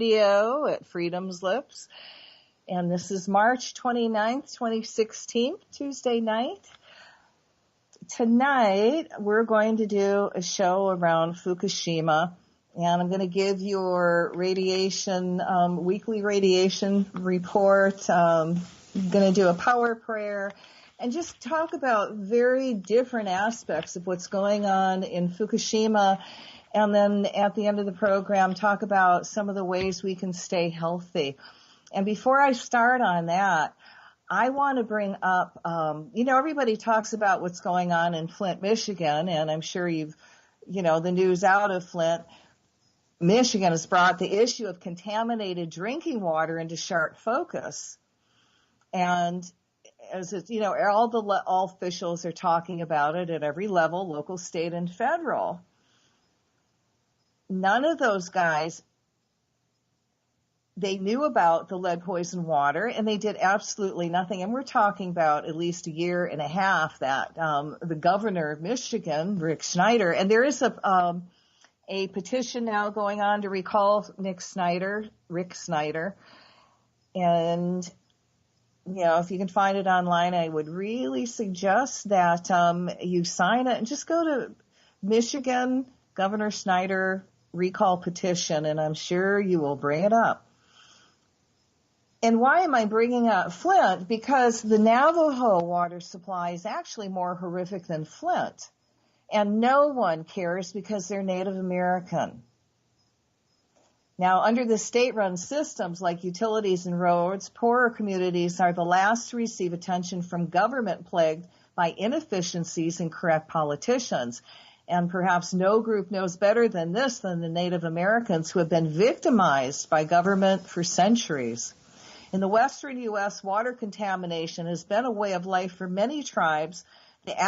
Radio at Freedom's Lips. And this is March 29th, 2016, Tuesday night. Tonight, we're going to do a show around Fukushima, and I'm going to give your radiation, weekly radiation report. I'm going to do a power prayer and just talk about very different aspects of what's going on in Fukushima. And then at the end of the program, talk about some of the ways we can stay healthy. And before I start on that, I want to bring up, everybody talks about what's going on in Flint, Michigan, and I'm sure the news out of Flint, Michigan has brought the issue of contaminated drinking water into sharp focus. And as it's, all officials are talking about it at every level, local, state, and federal. None of those guys, they knew about the lead poison water, and they did absolutely nothing. And we're talking about at least a year and a half that the governor of Michigan, Rick Snyder, and there is a petition now going on to recall Rick Snyder. And, if you can find it online, I would really suggest that you sign it and just go to Michigan Governor Snyder recall petition, and I'm sure you will bring it up. And why am I bringing up Flint? Because the Navajo water supply is actually more horrific than Flint. And no one cares because they're Native American. Now, under the state-run systems like utilities and roads, poorer communities are the last to receive attention from government plagued by inefficiencies and corrupt politicians. And perhaps no group knows better than this than the Native Americans who have been victimized by government for centuries. In the western U.S., water contamination has been a way of life for many tribes. The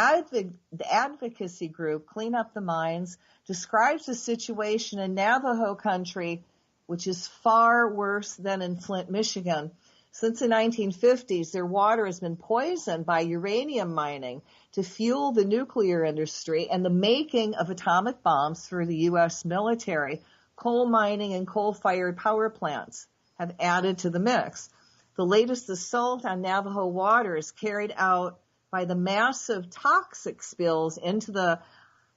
advocacy group Clean Up the Mines describes the situation in Navajo country, which is far worse than in Flint, Michigan. Since the 1950s, their water has been poisoned by uranium mining to fuel the nuclear industry and the making of atomic bombs for the U.S. military. Coal mining and coal-fired power plants have added to the mix. The latest assault on Navajo water is carried out by the massive toxic spills into the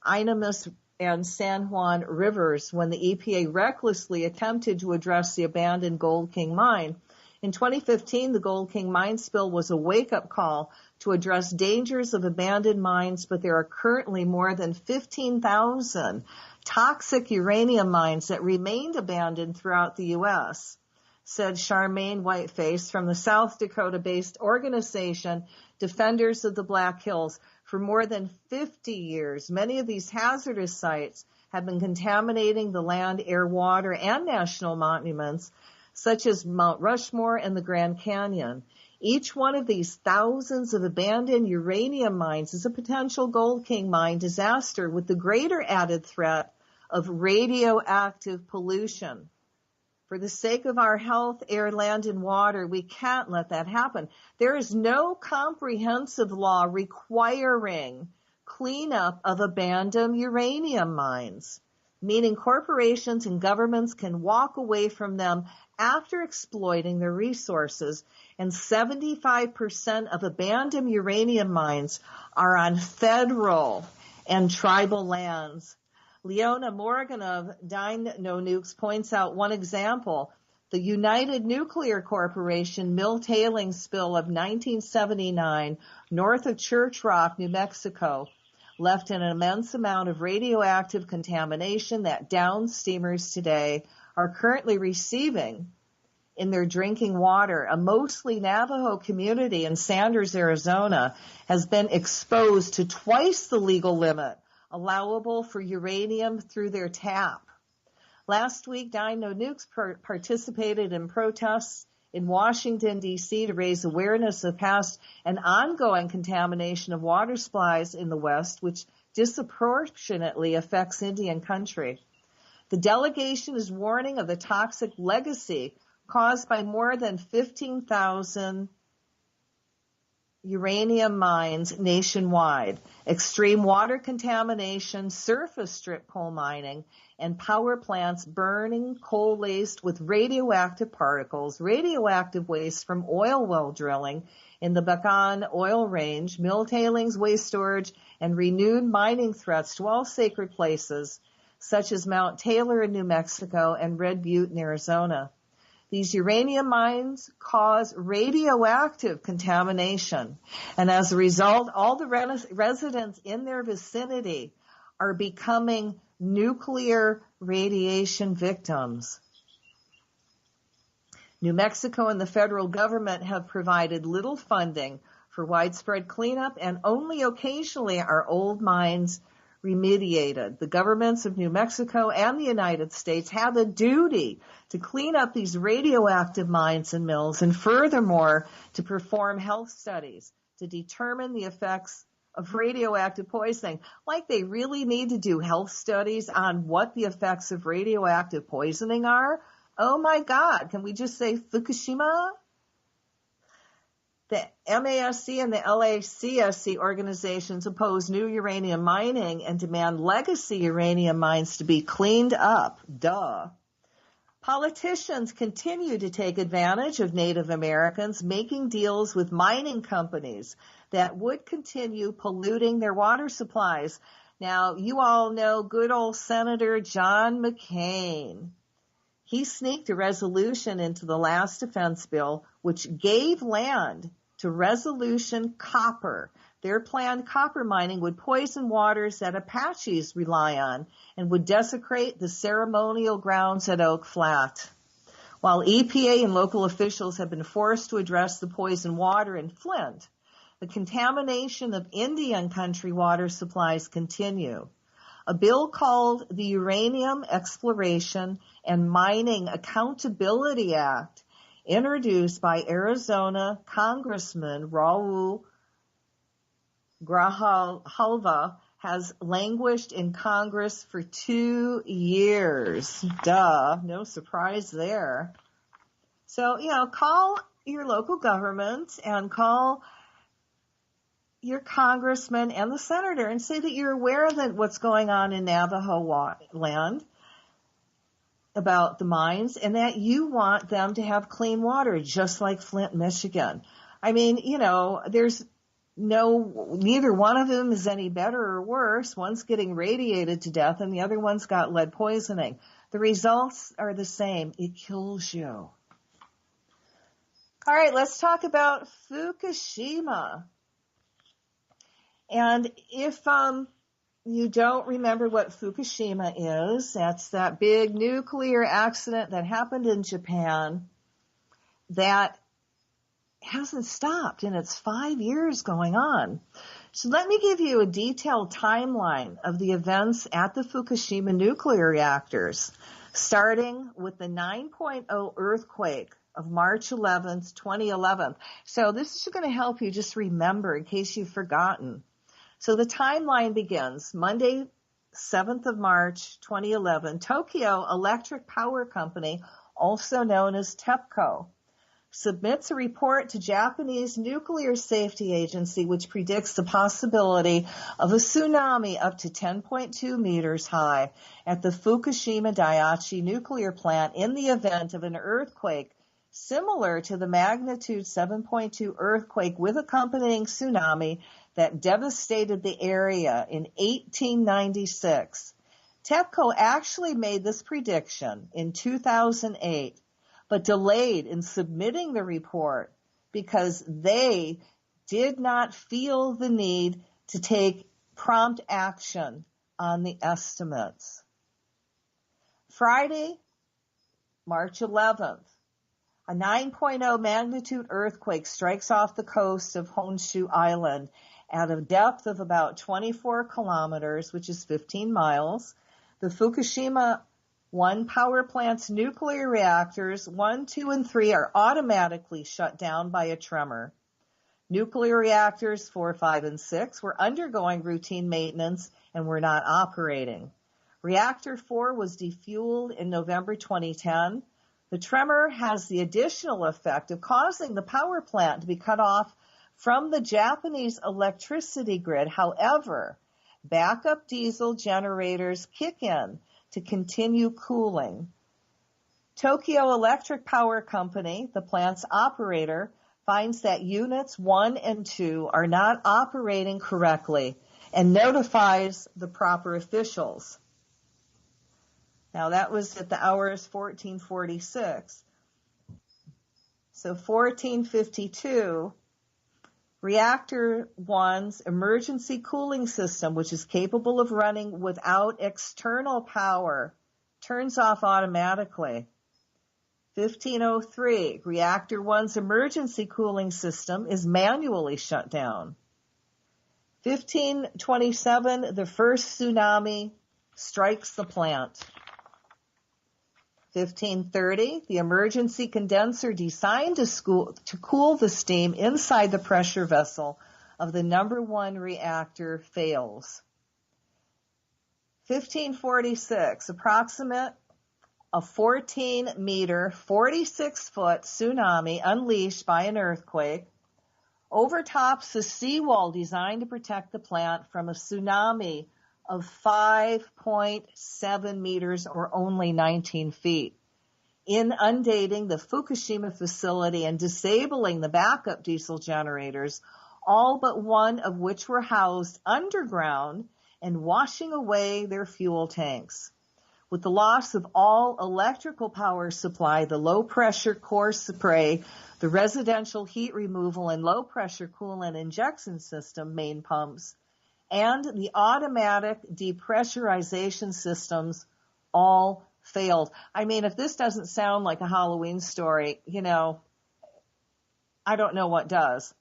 Inamis and San Juan rivers when the EPA recklessly attempted to address the abandoned Gold King mine. In 2015, the Gold King mine spill was a wake-up call to address dangers of abandoned mines, but there are currently more than 15,000 toxic uranium mines that remained abandoned throughout the U.S., said Charmaine Whiteface from the South Dakota-based organization Defenders of the Black Hills. For more than 50 years, many of these hazardous sites have been contaminating the land, air, water, and national monuments, such as Mount Rushmore and the Grand Canyon. Each one of these thousands of abandoned uranium mines is a potential Gold King mine disaster with the greater added threat of radioactive pollution. For the sake of our health, air, land, and water, we can't let that happen. There is no comprehensive law requiring cleanup of abandoned uranium mines, meaning corporations and governments can walk away from them after exploiting their resources. And 75% of abandoned uranium mines are on federal and tribal lands. Leona Morgan of Dine No Nukes points out one example. The United Nuclear Corporation mill tailings spill of 1979 north of Church Rock, New Mexico, left an immense amount of radioactive contamination that down steamers today are currently receiving in their drinking water. A mostly Navajo community in Sanders, Arizona, has been exposed to twice the legal limit allowable for uranium through their tap. Last week, Dine No Nukes participated in protests in Washington, D.C. to raise awareness of past and ongoing contamination of water supplies in the West, which disproportionately affects Indian country. The delegation is warning of the toxic legacy caused by more than 15,000 uranium mines nationwide, extreme water contamination, surface strip coal mining, and power plants burning coal laced with radioactive particles, radioactive waste from oil well drilling in the Bacan oil range, mill tailings, waste storage, and renewed mining threats to all sacred places, such as Mount Taylor in New Mexico and Red Butte in Arizona. These uranium mines cause radioactive contamination, and as a result, all the residents in their vicinity are becoming nuclear radiation victims. New Mexico and the federal government have provided little funding for widespread cleanup, and only occasionally are old mines remediated. The governments of New Mexico and the United States have a duty to clean up these radioactive mines and mills, and furthermore, to perform health studies to determine the effects of radioactive poisoning. Like they really need to do health studies on what the effects of radioactive poisoning are. Oh my God, can we just say Fukushima? The MASC and the LACSC organizations oppose new uranium mining and demand legacy uranium mines to be cleaned up. Duh. Politicians continue to take advantage of Native Americans, making deals with mining companies that would continue polluting their water supplies. Now, you all know good old Senator John McCain. He sneaked a resolution into the last defense bill, which gave land to Resolution Copper. Their planned copper mining would poison waters that Apaches rely on and would desecrate the ceremonial grounds at Oak Flat. While EPA and local officials have been forced to address the poisoned water in Flint, the contamination of Indian country water supplies continue. A bill called the Uranium Exploration and Mining Accountability Act, introduced by Arizona Congressman Raul Grijalva, has languished in Congress for 2 years. Duh, no surprise there. So, call your local government and call your congressman and the senator and say that you're aware of what's going on in Navajo land about the mines, and that you want them to have clean water, just like Flint, Michigan. I mean, there's neither one of them is any better or worse. One's getting radiated to death and the other one's got lead poisoning. The results are the same. It kills you. All right, let's talk about Fukushima. And if you don't remember what Fukushima is, that's that big nuclear accident that happened in Japan that hasn't stopped, and it's 5 years going on. So let me give you a detailed timeline of the events at the Fukushima nuclear reactors, starting with the 9.0 earthquake of March 11th, 2011. So this is going to help you just remember in case you've forgotten. So the timeline begins Monday, 7th of March, 2011. Tokyo Electric Power Company, also known as TEPCO, submits a report to Japanese Nuclear Safety Agency, which predicts the possibility of a tsunami up to 10.2 meters high at the Fukushima Daiichi nuclear plant in the event of an earthquake similar to the magnitude 7.2 earthquake with accompanying tsunami that devastated the area in 1896. TEPCO actually made this prediction in 2008, but delayed in submitting the report because they did not feel the need to take prompt action on the estimates. Friday, March 11th, a 9.0 magnitude earthquake strikes off the coast of Honshu Island at a depth of about 24 kilometers, which is 15 miles. The Fukushima 1 power plant's nuclear reactors 1, 2, and 3 are automatically shut down by a tremor. Nuclear reactors 4, 5, and 6 were undergoing routine maintenance and were not operating. Reactor 4 was defueled in November 2010. The tremor has the additional effect of causing the power plant to be cut off From the Japanese electricity grid, however, backup diesel generators kick in to continue cooling. Tokyo Electric Power Company, the plant's operator, finds that units 1 and 2 are not operating correctly and notifies the proper officials. Now that was at the hours 1446. So 1452, reactor 1's emergency cooling system, which is capable of running without external power, turns off automatically. 1503, reactor 1's emergency cooling system is manually shut down. 1527, the first tsunami strikes the plant. 1530, the emergency condenser designed to cool the steam inside the pressure vessel of the number 1 reactor fails. 1546, approximate a 14-meter, 46-foot tsunami unleashed by an earthquake overtops the seawall designed to protect the plant from a tsunami of 5.7 meters or only 19 feet, inundating the Fukushima facility and disabling the backup diesel generators, all but one of which were housed underground and washing away their fuel tanks. With the loss of all electrical power supply, the low-pressure core spray, the residential heat removal and low-pressure coolant injection system main pumps, and the automatic depressurization systems all failed. I mean, if this doesn't sound like a Halloween story, I don't know what does.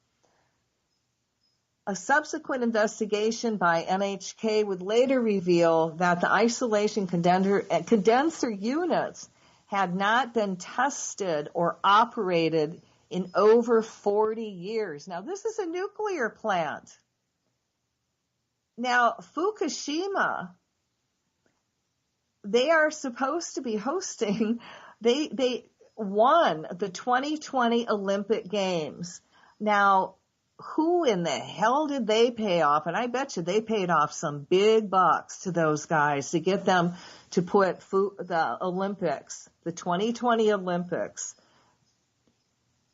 A subsequent investigation by NHK would later reveal that the isolation condenser units had not been tested or operated in over 40 years. Now, this is a nuclear plant. Now, Fukushima, they are supposed to be hosting, they won the 2020 Olympic Games. Now, who in the hell did they pay off? And I bet you they paid off some big bucks to those guys to get them to put the Olympics, the 2020 Olympics,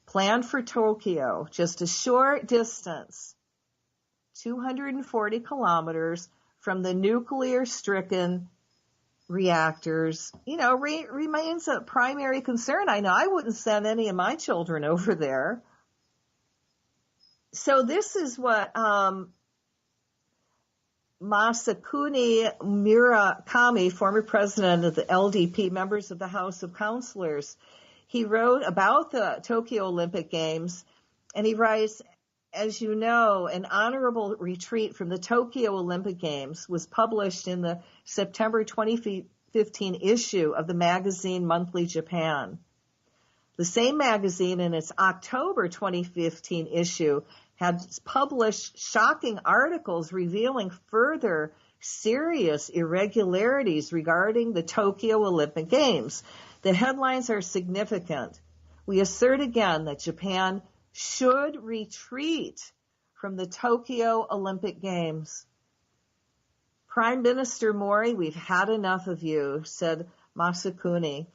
planned for Tokyo, just a short distance, 240 kilometers from the nuclear-stricken reactors, remains a primary concern. I know I wouldn't send any of my children over there. So this is what Masakuni Murakami, former president of the LDP, members of the House of Councilors, he wrote about the Tokyo Olympic Games, and he writes, as you know, an honorable retreat from the Tokyo Olympic Games was published in the September 2015 issue of the magazine Monthly Japan. The same magazine in its October 2015 issue had published shocking articles revealing further serious irregularities regarding the Tokyo Olympic Games. The headlines are significant. We assert again that Japan should retreat from the Tokyo Olympic Games. Prime Minister Mori, we've had enough of you, said Masakuni.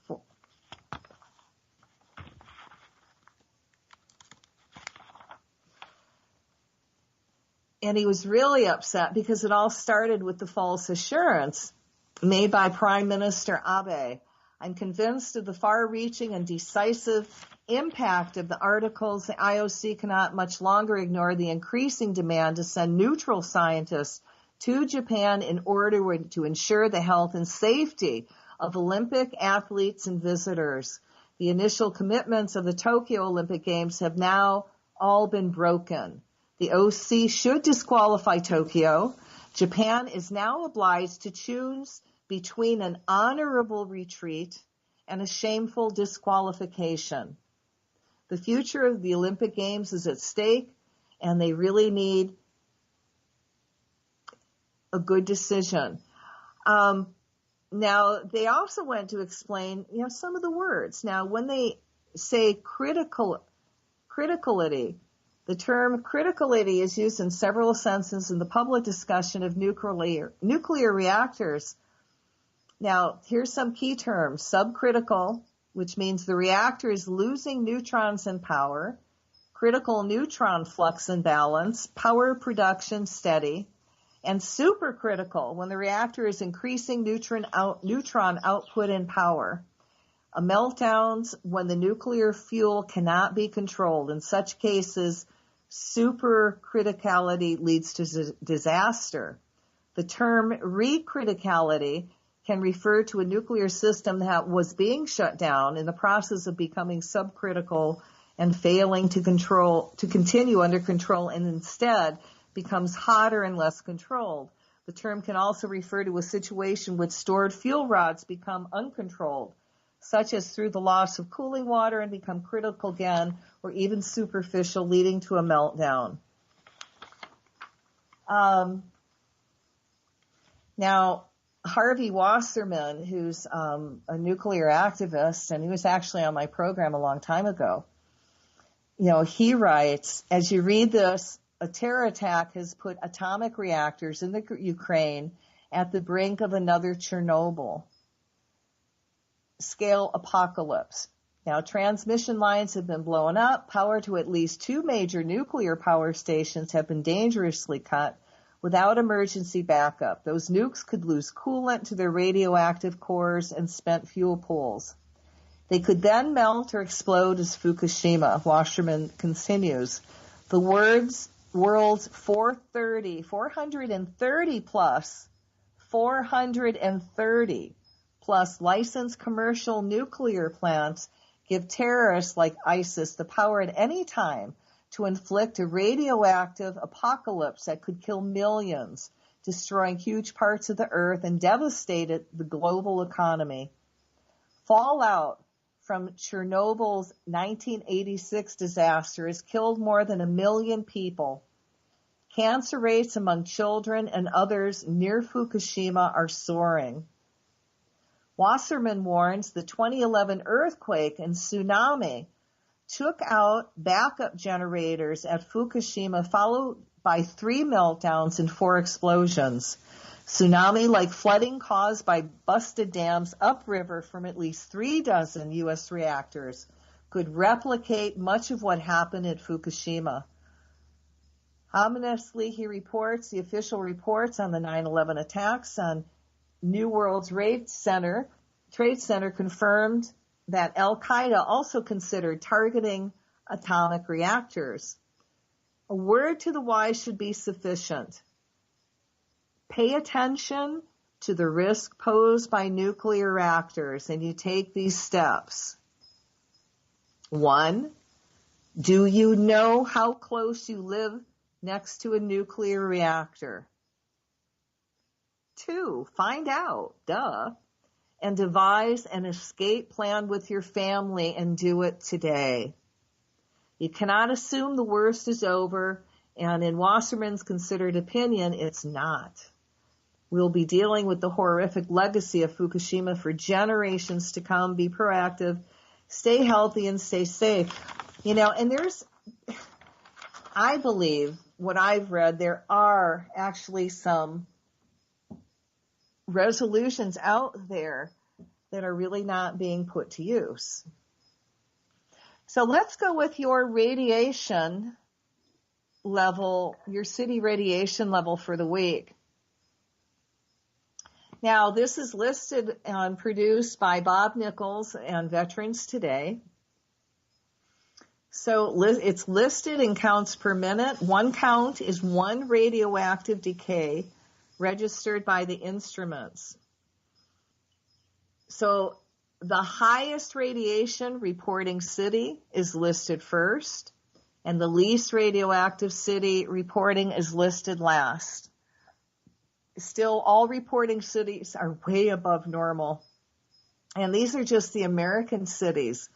And he was really upset because it all started with the false assurance made by Prime Minister Abe. I'm convinced of the far-reaching and decisive impact of the articles. The IOC cannot much longer ignore the increasing demand to send neutral scientists to Japan in order to ensure the health and safety of Olympic athletes and visitors. The initial commitments of the Tokyo Olympic Games have now all been broken. The OC should disqualify Tokyo. Japan is now obliged to choose between an honorable retreat and a shameful disqualification. The future of the Olympic Games is at stake, and they really need a good decision. Now, they also went to explain, some of the words. Now, when they say criticality, The term criticality is used in several senses in the public discussion of nuclear reactors. Now, here's some key terms. Subcritical, which means the reactor is losing neutrons in power. Critical neutron flux and balance. Power production steady. And supercritical, when the reactor is increasing neutron output and power. Meltdowns when the nuclear fuel cannot be controlled. In such cases, supercriticality leads to disaster. The term recriticality can refer to a nuclear system that was being shut down in the process of becoming subcritical and failing to continue under control, and instead becomes hotter and less controlled. The term can also refer to a situation with stored fuel rods become uncontrolled, such as through the loss of cooling water and become critical again, or even superficial, leading to a meltdown. Now, Harvey Wasserman, who's a nuclear activist, and he was actually on my program a long time ago, he writes, as you read this, a terror attack has put atomic reactors in the Ukraine at the brink of another Chernobyl scale apocalypse. Now, transmission lines have been blown up. Power to at least 2 major nuclear power stations have been dangerously cut without emergency backup. Those nukes could lose coolant to their radioactive cores and spent fuel pools. They could then melt or explode as Fukushima. Wasserman continues. The world's 430 plus licensed commercial nuclear plants give terrorists like ISIS the power at any time to inflict a radioactive apocalypse that could kill millions, destroying huge parts of the earth and devastate the global economy. Fallout from Chernobyl's 1986 disaster has killed more than 1 million people. Cancer rates among children and others near Fukushima are soaring. Wasserman warns the 2011 earthquake and tsunami took out backup generators at Fukushima, followed by 3 meltdowns and 4 explosions. Tsunami, like flooding caused by busted dams upriver from at least 3 dozen U.S. reactors, could replicate much of what happened at Fukushima. Ominously, he reports the official reports on the 9/11 attacks on New World's Trade Center confirmed that Al-Qaeda also considered targeting atomic reactors. A word to the wise should be sufficient. Pay attention to the risk posed by nuclear reactors, and you take these steps. 1, do you know how close you live next to a nuclear reactor? 2, find out, and devise an escape plan with your family and do it today. You cannot assume the worst is over, and in Wasserman's considered opinion, it's not. We'll be dealing with the horrific legacy of Fukushima for generations to come. Be proactive, stay healthy, and stay safe. And I believe, what I've read, there are actually some resolutions out there that are really not being put to use. So let's go with your radiation level, your city radiation level for the week. Now, this is listed and produced by Bob Nichols and Veterans Today. So it's listed in counts per minute. 1 count is 1 radioactive decay registered by the instruments. So the highest radiation reporting city is listed first, and the least radioactive city reporting is listed last. Still, all reporting cities are way above normal. And these are just the American cities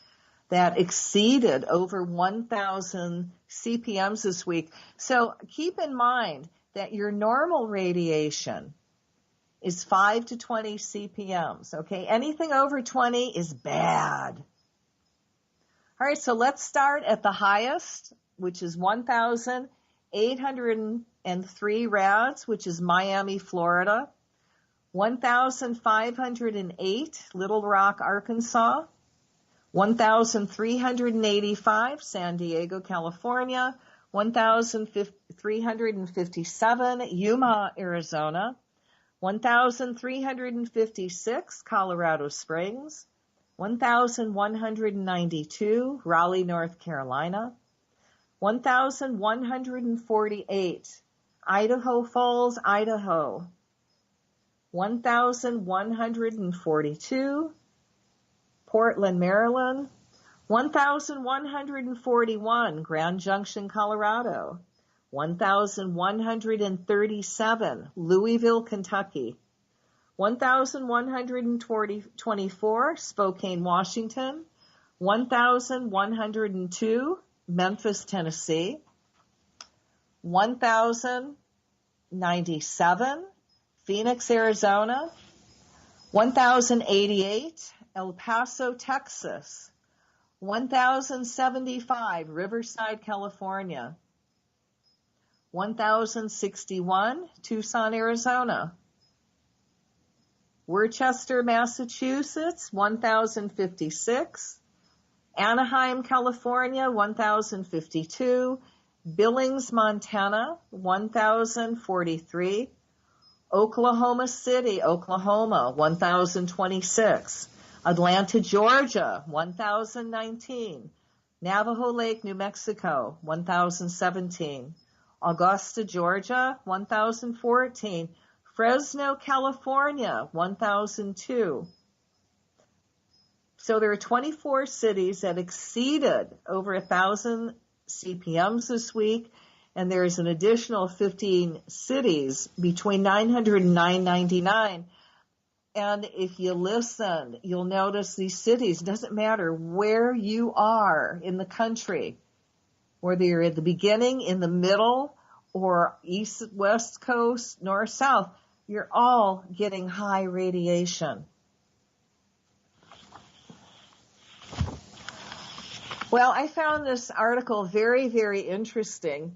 that exceeded over 1,000 CPMs this week. So keep in mind that your normal radiation is 5 to 20 CPMs, okay? Anything over 20 is bad. All right, so let's start at the highest. which is 1,803 rads, which is Miami, Florida. 1,508, Little Rock, Arkansas. 1,385, San Diego, California. 1,357, Yuma, Arizona. 1,356, Colorado Springs. 1,192, Raleigh, North Carolina. 1,148, Idaho Falls, Idaho. 1,142, Portland, Maryland. 1,141, Grand Junction, Colorado. 1,137, Louisville, Kentucky. 1,124, Spokane, Washington. 1,102, Memphis, Tennessee. 1,097, Phoenix, Arizona. 1,088, El Paso, Texas. 1,075, Riverside, California. 1,061, Tucson, Arizona. Worcester, Massachusetts, 1,056. Anaheim, California, 1,052. Billings, Montana, 1,043. Oklahoma City, Oklahoma, 1,026. Atlanta, Georgia, 1,019. Navajo Lake, New Mexico, 1,017. Augusta, Georgia, 1,014. Fresno, California, 1,002. So there are 24 cities that exceeded over 1,000 CPMs this week, and there's an additional 15 cities between 900 and 999. And if you listen, you'll notice these cities, it doesn't matter where you are in the country, whether you're at the beginning, in the middle, or east, west coast, north, south, you're all getting high radiation. Well, I found this article very, very interesting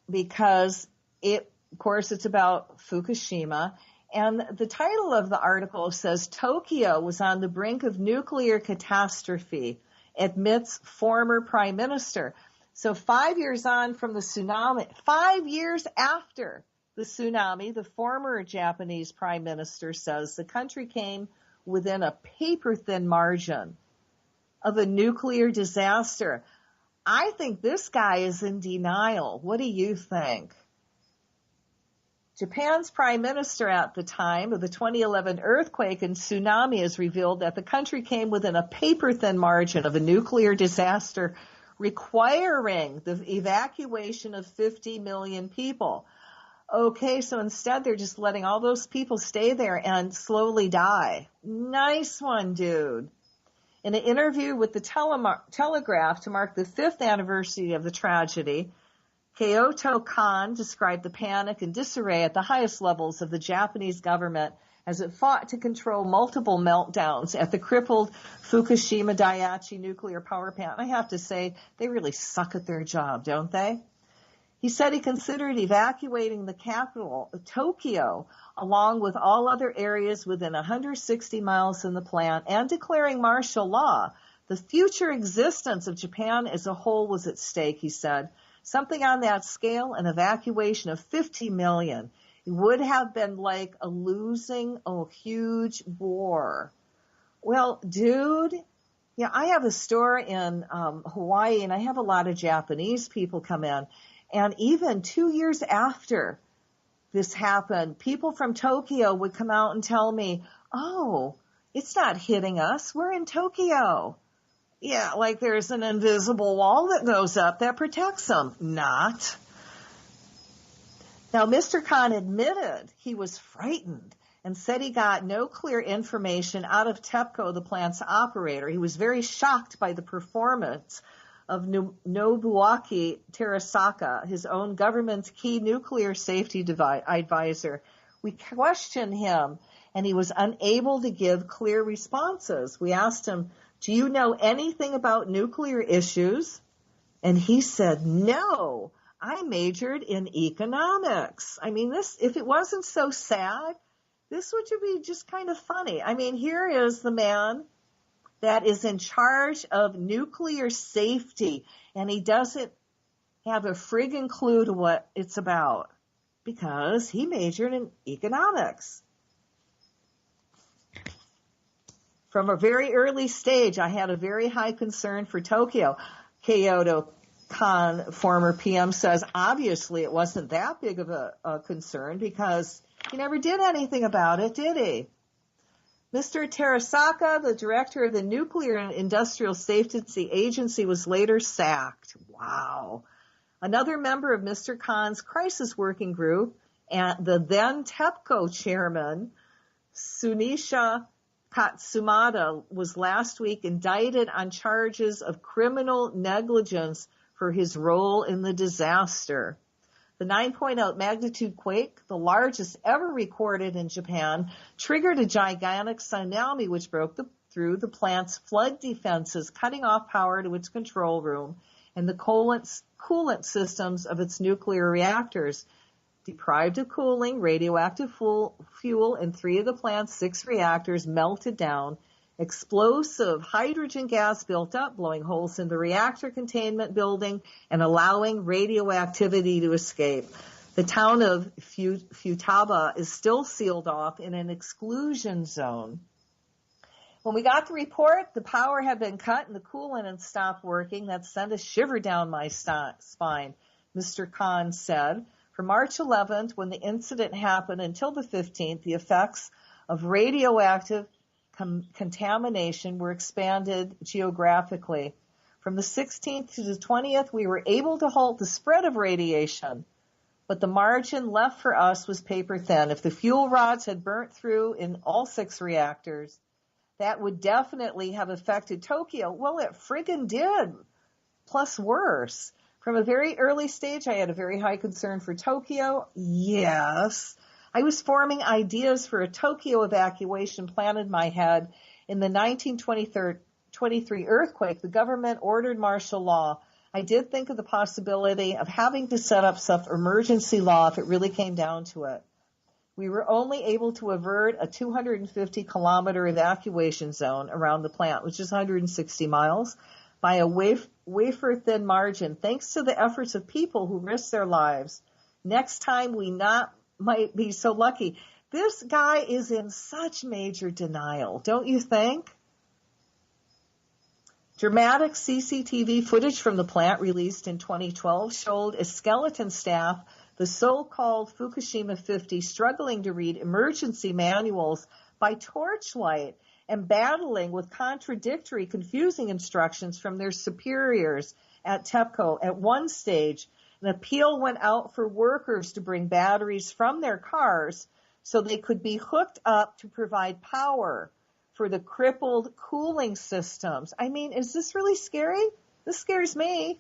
because of course, it's about Fukushima. And the title of the article says, Tokyo was on the brink of nuclear catastrophe, admits former prime minister. So 5 years on from the tsunami, 5 years after the tsunami, the former Japanese prime minister says the country came within a paper-thin margin of a nuclear disaster. I think this guy is in denial. What do you think? Japan's prime minister at the time of the 2011 earthquake and tsunami has revealed that the country came within a paper-thin margin of a nuclear disaster requiring the evacuation of 50 million people. Okay, so instead they're just letting all those people stay there and slowly die. Nice one, dude. In an interview with the Telegraph to mark the 5th anniversary of the tragedy, Kyoto Kan described the panic and disarray at the highest levels of the Japanese government as it fought to control multiple meltdowns at the crippled Fukushima Daiichi nuclear power plant. I have to say, they really suck at their job, don't they? He said he considered evacuating the capital, Tokyo, along with all other areas within 160 miles from the plant and declaring martial law. The future existence of Japan as a whole was at stake, he said. Something on that scale, an evacuation of 50 million. It would have been like a huge war. Well, dude, yeah, I have a store in Hawaii, and I have a lot of Japanese people come in. And even 2 years after this happened, people from Tokyo would come out and tell me, oh, it's not hitting us. We're in Tokyo. Yeah, like there's an invisible wall that goes up that protects them. Not. Now, Mr. Khan admitted he was frightened and said he got no clear information out of TEPCO, the plant's operator. He was very shocked by the performance of Nobuaki Terasaka, his own government's key nuclear safety advisor. We questioned him, and he was unable to give clear responses. We asked him, do you know anything about nuclear issues? And he said, no, I majored in economics. I mean, this, if it wasn't so sad, this would be just kind of funny. I mean, here is the man that is in charge of nuclear safety, and he doesn't have a friggin' clue to what it's about because he majored in economics. From a very early stage, I had a very high concern for Tokyo. Kyoto Kan, former PM, says obviously it wasn't that big of a concern because he never did anything about it, did he? Mr. Terasaka, the director of the Nuclear and Industrial Safety Agency, was later sacked. Wow. Another member of Mr. Khan's crisis working group, and the then TEPCO chairman, Sunisha Katsumata, was last week indicted on charges of criminal negligence for his role in the disaster. The 9.0 magnitude quake, the largest ever recorded in Japan, triggered a gigantic tsunami which broke through the plant's flood defenses, cutting off power to its control room and the coolant systems of its nuclear reactors. Deprived of cooling, radioactive fuel in 3 of the plant's 6 reactors melted down. Explosive hydrogen gas built up, blowing holes in the reactor containment building and allowing radioactivity to escape. The town of Futaba is still sealed off in an exclusion zone. When we got the report, the power had been cut and the coolant had stopped working. That sent a shiver down my spine, Mr. Khan said. From March 11th, when the incident happened, until the 15th, the effects of radioactive contamination were expanded geographically. From the 16th to the 20th, we were able to halt the spread of radiation, but the margin left for us was paper thin. If the fuel rods had burnt through in all 6 reactors, that would definitely have affected Tokyo. Well, it friggin' did, plus worse. From a very early stage, I had a very high concern for Tokyo. Yes. I was forming ideas for a Tokyo evacuation plan in my head. In the 1923 earthquake, the government ordered martial law. I did think of the possibility of having to set up some emergency law if it really came down to it. We were only able to avert a 250-kilometer evacuation zone around the plant, which is 160 miles, by a wafer-thin margin, thanks to the efforts of people who risked their lives. Next time we might be so lucky. This guy is in such major denial, don't you think? Dramatic CCTV footage from the plant released in 2012 showed a skeleton staff, the so-called Fukushima 50, struggling to read emergency manuals by torchlight and battling with contradictory, confusing instructions from their superiors at TEPCO. At one stage, an appeal went out for workers to bring batteries from their cars so they could be hooked up to provide power for the crippled cooling systems. I mean, is this really scary? This scares me.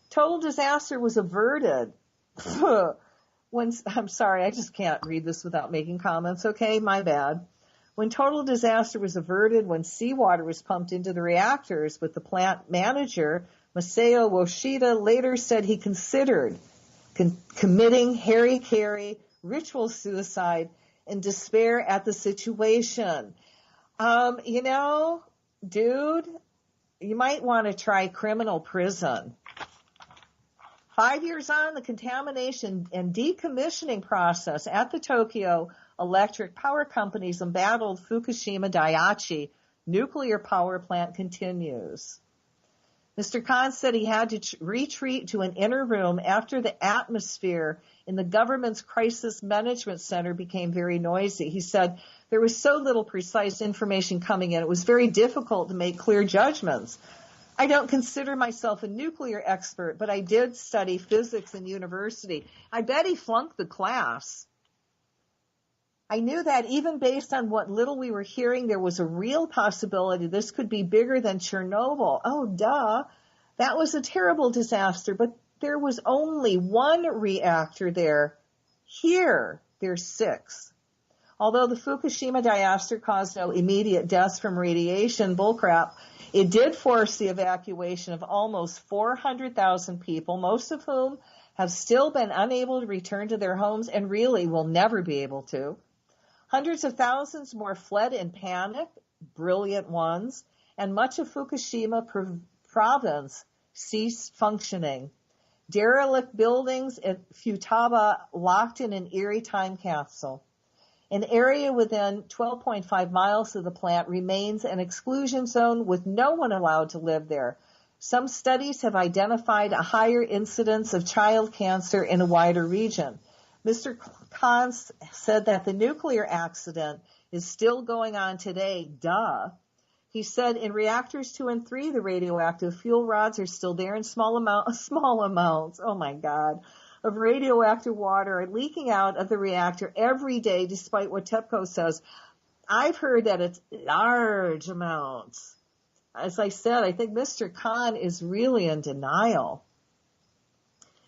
Total disaster was averted. I'm sorry, I just can't read this without making comments. Okay, my bad. When total disaster was averted, when seawater was pumped into the reactors, with the plant manager, Masao Yoshida, later said he considered committing hara-kiri, ritual suicide, in despair at the situation. Dude, you might want to try criminal prison. 5 years on, the contamination and decommissioning process at the Tokyo Electric Power Company's embattled Fukushima Daiichi nuclear power plant continues. Mr. Khan said he had to retreat to an inner room after the atmosphere in the government's crisis management center became very noisy. He said there was so little precise information coming in, it was very difficult to make clear judgments. I don't consider myself a nuclear expert, but I did study physics in university. I bet he flunked the class. I knew that even based on what little we were hearing, there was a real possibility this could be bigger than Chernobyl. Oh, duh. That was a terrible disaster, but there was only 1 reactor there. Here, there's 6. Although the Fukushima disaster caused no immediate deaths from radiation, bullcrap, It did force the evacuation of almost 400,000 people, most of whom have still been unable to return to their homes and really will never be able to. Hundreds of thousands more fled in panic, brilliant ones, and much of Fukushima province ceased functioning. Derelict buildings at Futaba locked in an eerie time capsule. An area within 12.5 miles of the plant remains an exclusion zone with no one allowed to live there. Some studies have identified a higher incidence of child cancer in a wider region. Mr. Khan said that the nuclear accident is still going on today. Duh. He said in reactors 2 and 3, the radioactive fuel rods are still there in small amounts. Oh my God. Of radioactive water are leaking out of the reactor every day, despite what TEPCO says. I've heard that it's large amounts. As I said, I think Mr. Khan is really in denial.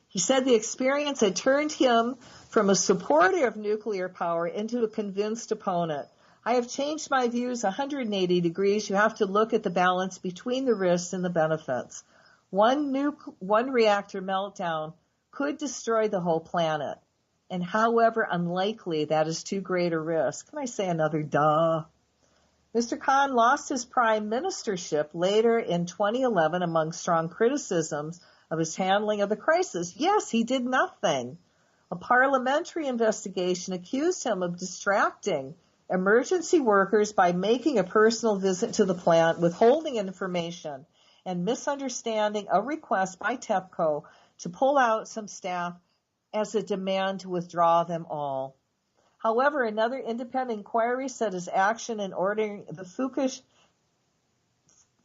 He said the experience had turned him from a supporter of nuclear power into a convinced opponent. I have changed my views 180 degrees. You have to look at the balance between the risks and the benefits. One reactor meltdown could destroy the whole planet. And however unlikely, that is too great a risk. Can I say another duh? Mr. Khan lost his prime ministership later in 2011 among strong criticisms of his handling of the crisis. Yes, he did nothing. A parliamentary investigation accused him of distracting emergency workers by making a personal visit to the plant, withholding information, and misunderstanding a request by TEPCO to pull out some staff as a demand to withdraw them all. However, another independent inquiry said his action in ordering the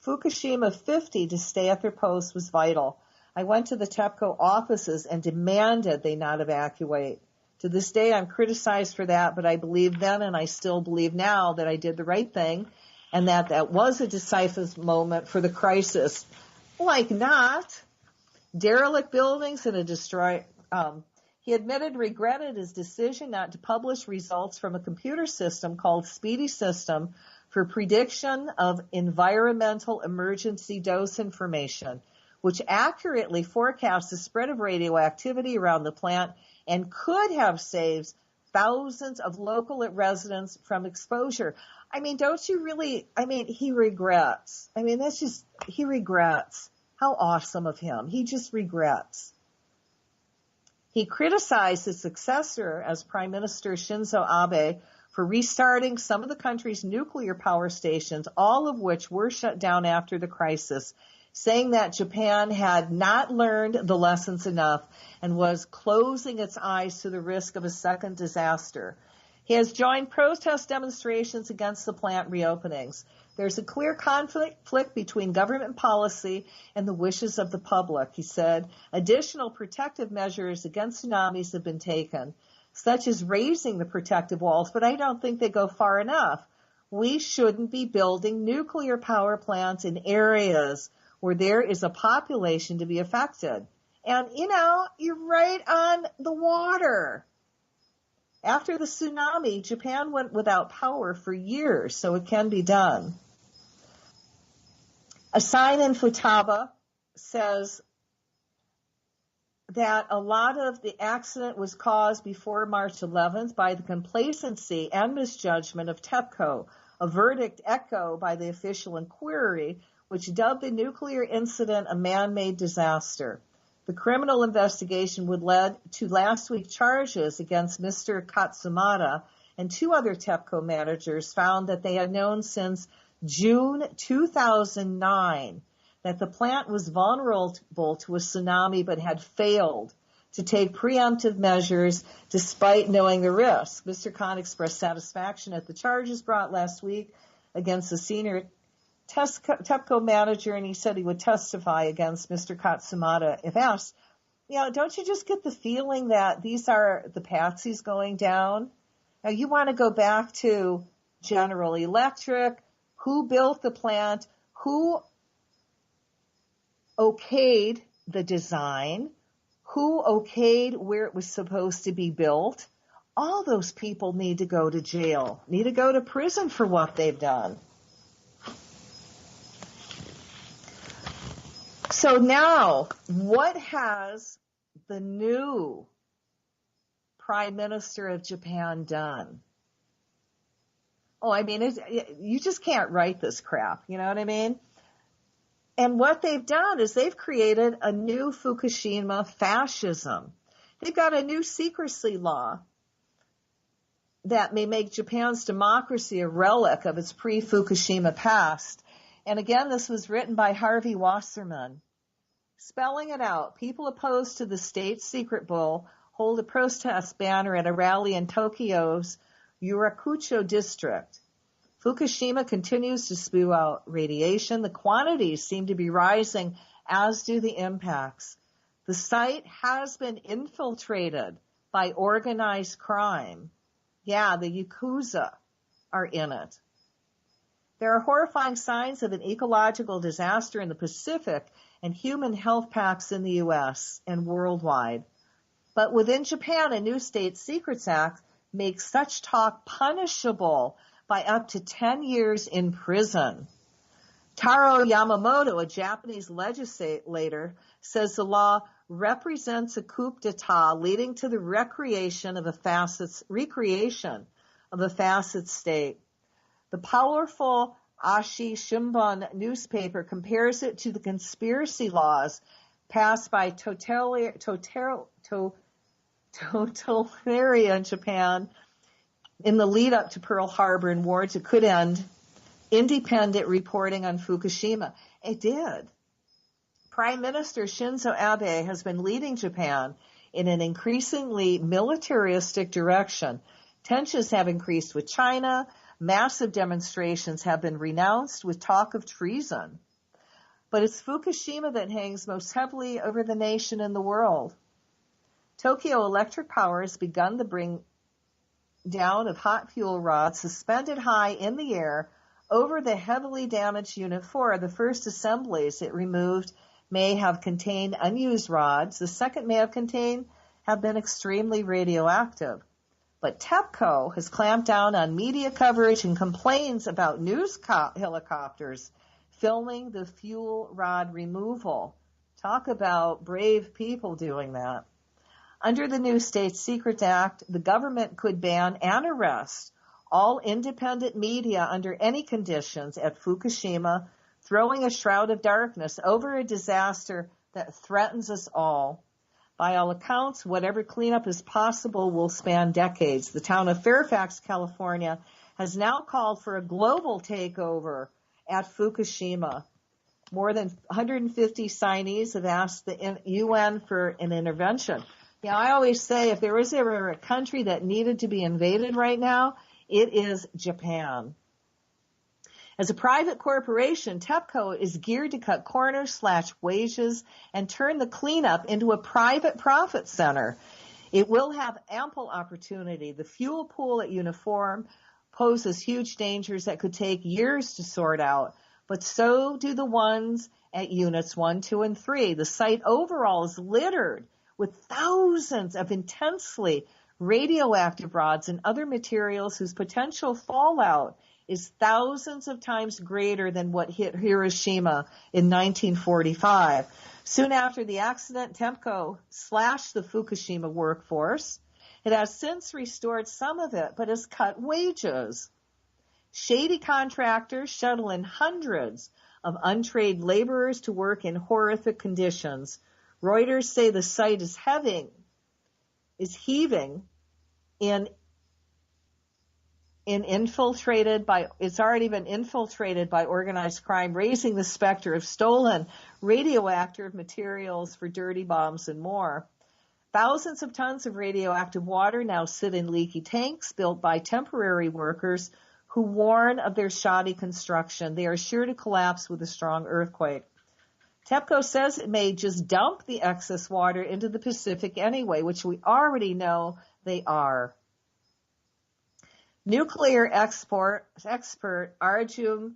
Fukushima 50 to stay at their posts was vital. I went to the TEPCO offices and demanded they not evacuate. To this day, I'm criticized for that, but I believe then and I still believe now that I did the right thing and that was a decisive moment for the crisis. Like not. Derelict buildings and a destroy. He admitted regretted his decision not to publish results from a computer system called Speedy System for prediction of environmental emergency dose information, which accurately forecasts the spread of radioactivity around the plant and could have saved thousands of local residents from exposure. I mean, don't you really, he regrets. He regrets. How awesome of him. He just regrets. He criticized his successor as Prime Minister Shinzo Abe for restarting some of the country's nuclear power stations, all of which were shut down after the crisis, saying that Japan had not learned the lessons enough and was closing its eyes to the risk of a second disaster. He has joined protest demonstrations against the plant reopenings. There's a clear conflict between government policy and the wishes of the public, he said. Additional protective measures against tsunamis have been taken, such as raising the protective walls, but I don't think they go far enough. We shouldn't be building nuclear power plants in areas where there is a population to be affected. And, you're right on the water. After the tsunami, Japan went without power for years, so it can be done. A sign in Futaba says that a lot of the accident was caused before March 11th by the complacency and misjudgment of TEPCO, a verdict echoed by the official inquiry, which dubbed the nuclear incident a man-made disaster. The criminal investigation would lead to last week's charges against Mr. Katsumata, and 2 other TEPCO managers found that they had known since June 2009 that the plant was vulnerable to a tsunami but had failed to take preemptive measures despite knowing the risk. Mr. Khan expressed satisfaction at the charges brought last week against the senior TEPCO manager, and he said he would testify against Mr. Katsumata if asked. Don't you just get the feeling that these are the patsies going down? Now, you want to go back to General Electric, who built the plant, who okayed the design, who okayed where it was supposed to be built. All those people need to go to jail, need to go to prison for what they've done. So now, what has the new Prime Minister of Japan done? Oh, I mean, you just can't write this crap, you know what I mean? And what they've done is they've created a new Fukushima fascism. They've got a new secrecy law that may make Japan's democracy a relic of its pre-Fukushima past. And again, this was written by Harvey Wasserman. Spelling it out, people opposed to the state secret bill hold a protest banner at a rally in Tokyo's Yurakucho district. Fukushima continues to spew out radiation. The quantities seem to be rising, as do the impacts. The site has been infiltrated by organized crime. Yeah, the Yakuza are in it. There are horrifying signs of an ecological disaster in the Pacific and human health pacts in the U.S. and worldwide. But within Japan, a new State Secrets Act makes such talk punishable by up to 10 years in prison. Taro Yamamoto, a Japanese legislator, says the law represents a coup d'etat leading to the recreation of a facet state. The powerful Asahi Shimbun newspaper compares it to the conspiracy laws passed by totalitarian Japan in the lead up to Pearl Harbor and warns it could end independent reporting on Fukushima. It did. Prime Minister Shinzo Abe has been leading Japan in an increasingly militaristic direction. Tensions have increased with China. Massive demonstrations have been renounced with talk of treason. But it's Fukushima that hangs most heavily over the nation and the world. Tokyo Electric Power has begun the bring down of hot fuel rods suspended high in the air over the heavily damaged Unit 4. The first assemblies it removed may have contained unused rods. The second may have been extremely radioactive. But TEPCO has clamped down on media coverage and complains about news helicopters filming the fuel rod removal. Talk about brave people doing that. Under the new State Secrets Act, the government could ban and arrest all independent media under any conditions at Fukushima, throwing a shroud of darkness over a disaster that threatens us all. By all accounts, whatever cleanup is possible will span decades. The town of Fairfax, California, has now called for a global takeover at Fukushima. More than 150 signees have asked the UN for an intervention. Yeah, I always say if there was ever a country that needed to be invaded right now, it is Japan. As a private corporation, TEPCO is geared to cut corners, slash wages, and turn the cleanup into a private profit center. It will have ample opportunity. The fuel pool at Uniform poses huge dangers that could take years to sort out, but so do the ones at Units 1, 2, and 3. The site overall is littered with thousands of intensely radioactive rods and other materials whose potential fallout is thousands of times greater than what hit Hiroshima in 1945. Soon after the accident, TEPCO slashed the Fukushima workforce. It has since restored some of it, but has cut wages. Shady contractors shuttle in hundreds of untrained laborers to work in horrific conditions. Reuters say the site is heaving it's already been infiltrated by organized crime, raising the specter of stolen radioactive materials for dirty bombs and more. Thousands of tons of radioactive water now sit in leaky tanks built by temporary workers who warn of their shoddy construction. They are sure to collapse with a strong earthquake. TEPCO says it may just dump the excess water into the Pacific anyway, which we already know they are. Nuclear expert Arjun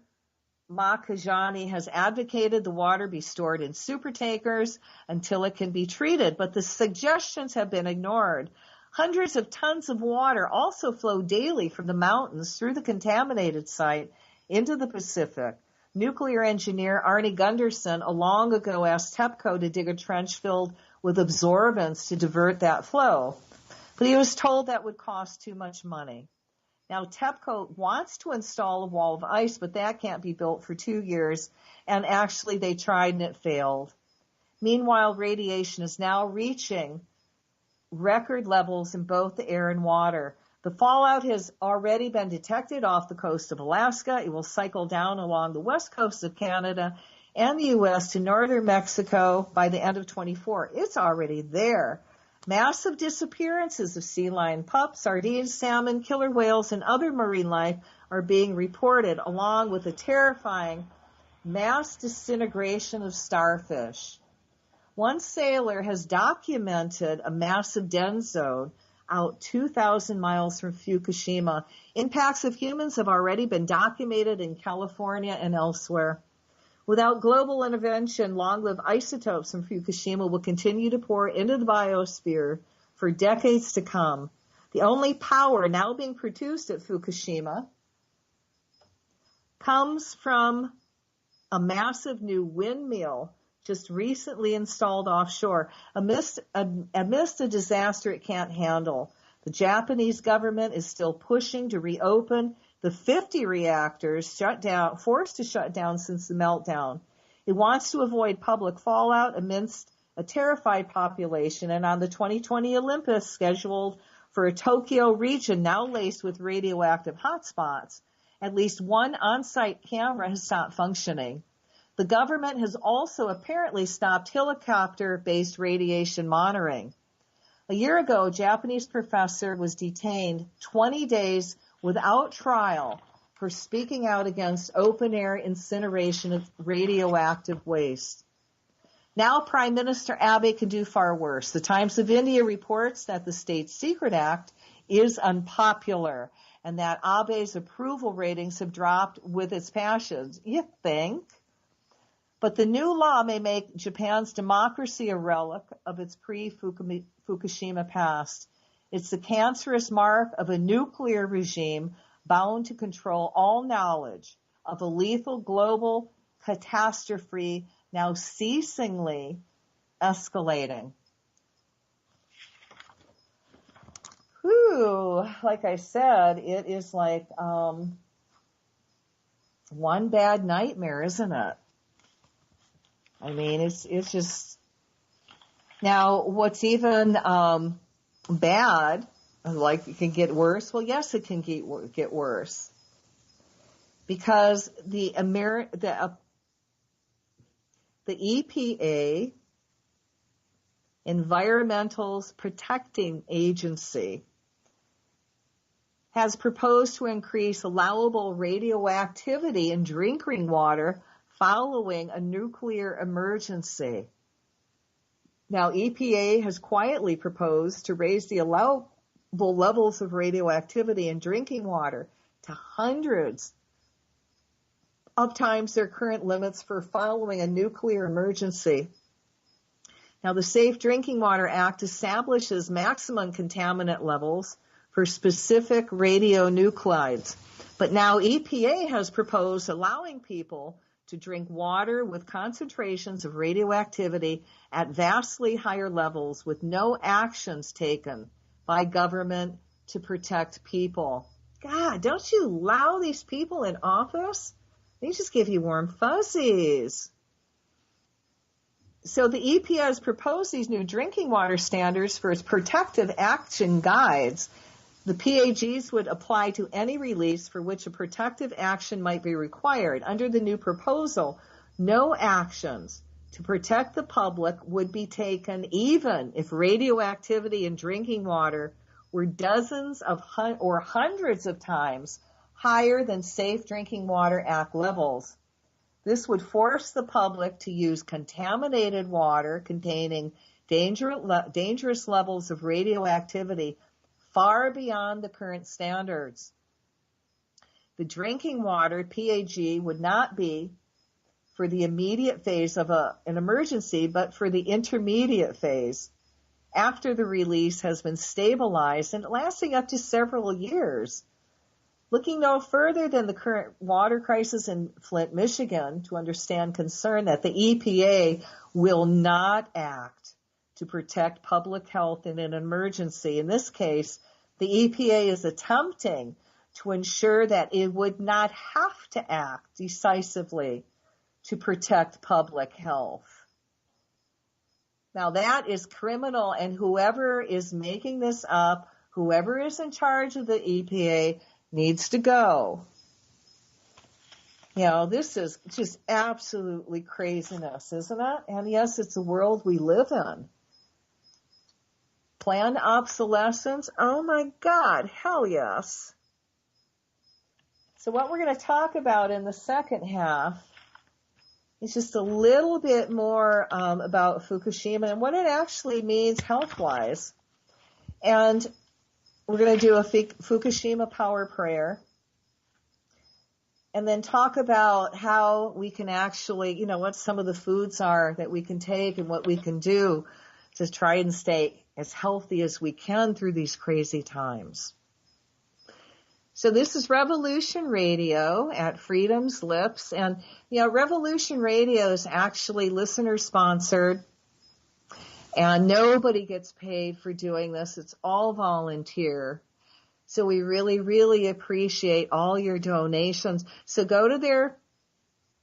Makhijani has advocated the water be stored in super tankers until it can be treated, but the suggestions have been ignored. Hundreds of tons of water also flow daily from the mountains through the contaminated site into the Pacific. Nuclear engineer Arnie Gunderson long ago asked TEPCO to dig a trench filled with absorbents to divert that flow. But he was told that would cost too much money. Now, TEPCO wants to install a wall of ice, but that can't be built for 2 years. And actually, they tried and it failed. Meanwhile, radiation is now reaching record levels in both the air and water. The fallout has already been detected off the coast of Alaska. It will cycle down along the west coast of Canada and the U.S. to northern Mexico by the end of 24. It's already there. Massive disappearances of sea lion pups, sardines, salmon, killer whales, and other marine life are being reported, along with a terrifying mass disintegration of starfish. One sailor has documented a massive den zone out 2,000 miles from Fukushima. Impacts of humans have already been documented in California and elsewhere. Without global intervention, long-lived isotopes from Fukushima will continue to pour into the biosphere for decades to come. The only power now being produced at Fukushima comes from a massive new windmill just recently installed offshore. Amidst a disaster it can't handle, the Japanese government is still pushing to reopen the 50 reactors forced to shut down since the meltdown. It wants to avoid public fallout amidst a terrified population, and on the 2020 Olympics scheduled for a Tokyo region now laced with radioactive hotspots, at least one on-site camera has stopped functioning. The government has also apparently stopped helicopter-based radiation monitoring. A year ago, a Japanese professor was detained 20 days without trial for speaking out against open-air incineration of radioactive waste. Now Prime Minister Abe can do far worse. The Times of India reports that the State Secret Act is unpopular and that Abe's approval ratings have dropped with its passions. You think? But the new law may make Japan's democracy a relic of its pre-Fukushima past. It's the cancerous mark of a nuclear regime bound to control all knowledge of a lethal global catastrophe now ceasingly escalating. Whew, like I said, it is like one bad nightmare, isn't it? I mean, it's just, now what's even bad, like it can get worse. Well, yes, it can get worse because the EPA, Environmental Protecting Agency, has proposed to increase allowable radioactivity in drinking water following a nuclear emergency. Now, EPA has quietly proposed to raise the allowable levels of radioactivity in drinking water to hundreds of times their current limits for following a nuclear emergency. Now, the Safe Drinking Water Act establishes maximum contaminant levels for specific radionuclides. But now EPA has proposed allowing people to drink water with concentrations of radioactivity at vastly higher levels with no actions taken by government to protect people. God, don't you allow these people in office? They just give you warm fuzzies. So the EPA has proposed these new drinking water standards for its protective action guides. The PAGs would apply to any release for which a protective action might be required. Under the new proposal, no actions to protect the public would be taken even if radioactivity in drinking water were dozens of or hundreds of times higher than Safe Drinking Water Act levels. This would force the public to use contaminated water containing dangerous levels of radioactivity far beyond the current standards. The drinking water PAG would not be for the immediate phase of an emergency, but for the intermediate phase after the release has been stabilized and lasting up to several years. Looking no further than the current water crisis in Flint, Michigan, to understand concern that the EPA will not act to protect public health in an emergency. In this case, the EPA is attempting to ensure that it would not have to act decisively to protect public health. Now that is criminal, and whoever is making this up, whoever is in charge of the EPA, needs to go. You know, this is just absolutely craziness, isn't it? And yes, it's the world we live in. Planned obsolescence? Oh my God, hell yes. So what we're going to talk about in the second half is just a little bit more about Fukushima and what it actually means health-wise. And we're going to do a Fukushima power prayer and then talk about how we can actually, you know, what some of the foods are that we can take and what we can do to try and stay as healthy as we can through these crazy times. So this is Revolution Radio at Freedom's Lips. And, you know, Revolution Radio is actually listener-sponsored, and nobody gets paid for doing this. It's all volunteer. So we really, really appreciate all your donations. So go to their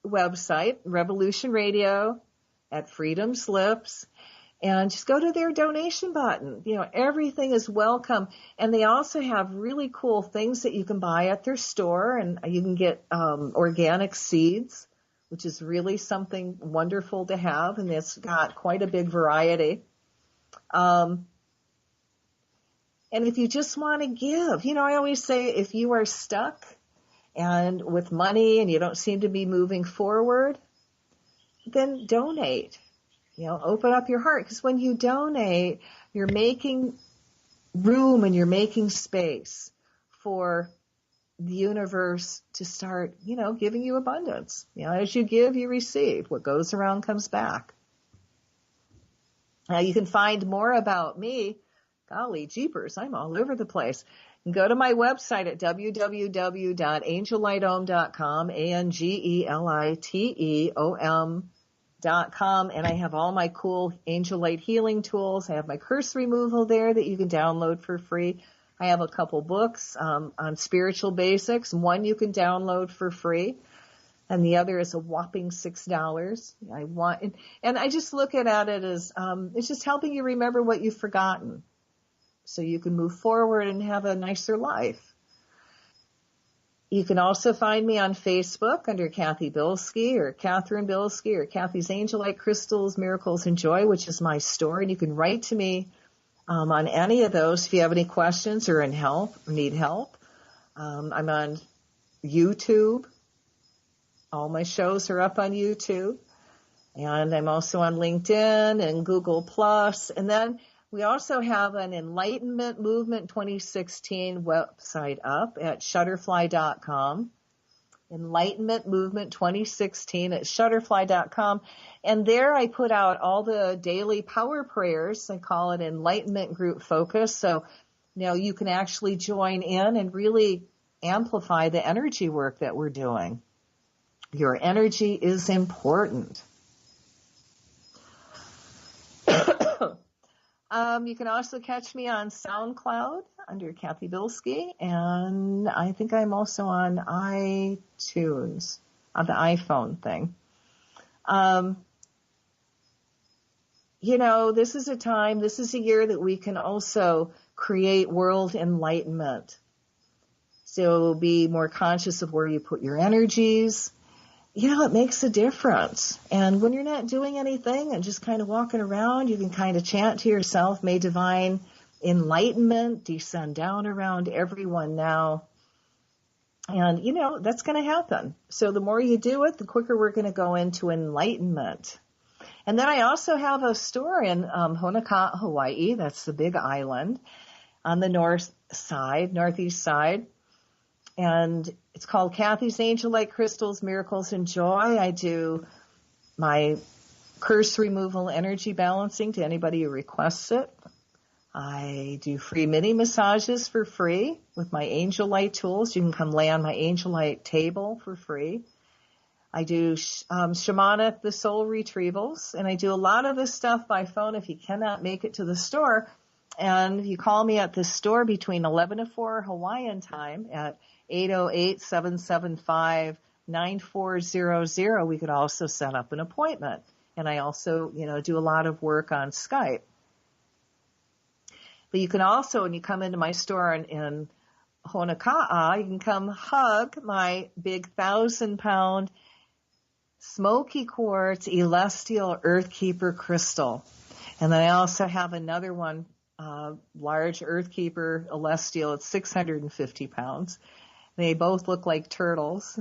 website, Revolution Radio at Freedom's Lips, and just go to their donation button. You know, everything is welcome. And they also have really cool things that you can buy at their store. And you can get organic seeds, which is really something wonderful to have. And it's got quite a big variety. And if you just want to give, you know, I always say if you are stuck and with money and you don't seem to be moving forward, then donate. You know, open up your heart, because when you donate, you're making room and you're making space for the universe to start, you know, giving you abundance. You know, as you give, you receive. What goes around comes back. Now, you can find more about me. Golly jeepers, I'm all over the place. And go to my website at www.angelitom.com, ANGELITEOM.com, and I have all my cool angel light healing tools. I have my curse removal there that you can download for free. I have a couple books on spiritual basics. One you can download for free, and the other is a whopping $6. And I just look at it as it's just helping you remember what you've forgotten, so you can move forward and have a nicer life. You can also find me on Facebook under Cathy Bilsky or Catherine Bilsky or Cathy's Angel Light Crystals, Miracles, and Joy, which is my store. And you can write to me on any of those if you have any questions or need help. I'm on YouTube. All my shows are up on YouTube. And I'm also on LinkedIn and Google+. And then we also have an Enlightenment Movement 2016 website up at Shutterfly.com. Enlightenment Movement 2016 at Shutterfly.com. And there I put out all the daily power prayers. I call it Enlightenment Group Focus. So, you know, you can actually join in and really amplify the energy work that we're doing. Your energy is important. You can also catch me on SoundCloud under Cathy Bilsky, and I think I'm also on iTunes, on the iPhone thing. You know, this is a year that we can also create world enlightenment. So be more conscious of where you put your energies. You know, it makes a difference. And when you're not doing anything and just kind of walking around, you can kind of chant to yourself, may divine enlightenment descend down around everyone now. And, you know, that's going to happen. So the more you do it, the quicker we're going to go into enlightenment. And then I also have a store in Honokaa, Hawaii. That's the big island on the northeast side. And it's called Cathy's Angel Light Crystals, Miracles, and Joy. I do my curse removal energy balancing to anybody who requests it. I do free mini massages for free with my Angel Light tools. You can come lay on my Angel Light table for free. I do shamanic, the soul retrievals, and I do a lot of this stuff by phone if you cannot make it to the store. And if you call me at the store between 11 to 4 Hawaiian time at 808-775-9400, we could also set up an appointment. And I also, do a lot of work on Skype. But you can also, when you come into my store in Honeka'a, you can come hug my big 1,000-pound smoky quartz celestial Earthkeeper crystal. And then I also have another one, large Earthkeeper celestial. It's 650 pounds. They both look like turtles.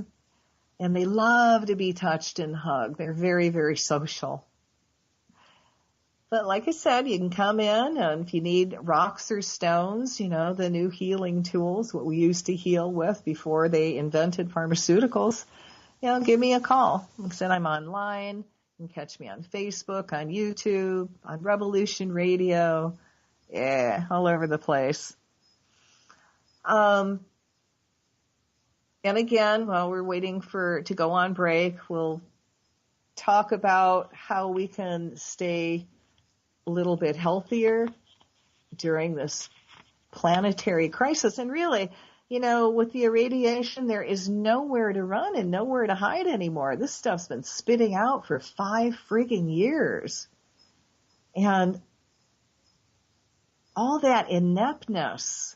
And they love to be touched and hugged. They're very, very social. But like I said, you can come in, and if you need rocks or stones, the new healing tools, what we used to heal with before they invented pharmaceuticals, give me a call. Like I said, I'm online. You can catch me on Facebook, on YouTube, on Revolution Radio, all over the place. And again, while we're waiting to go on break, we'll talk about how we can stay a little bit healthier during this planetary crisis. And really, with the irradiation, there is nowhere to run and nowhere to hide anymore. This stuff's been spitting out for 5 friggin' years. And all that ineptness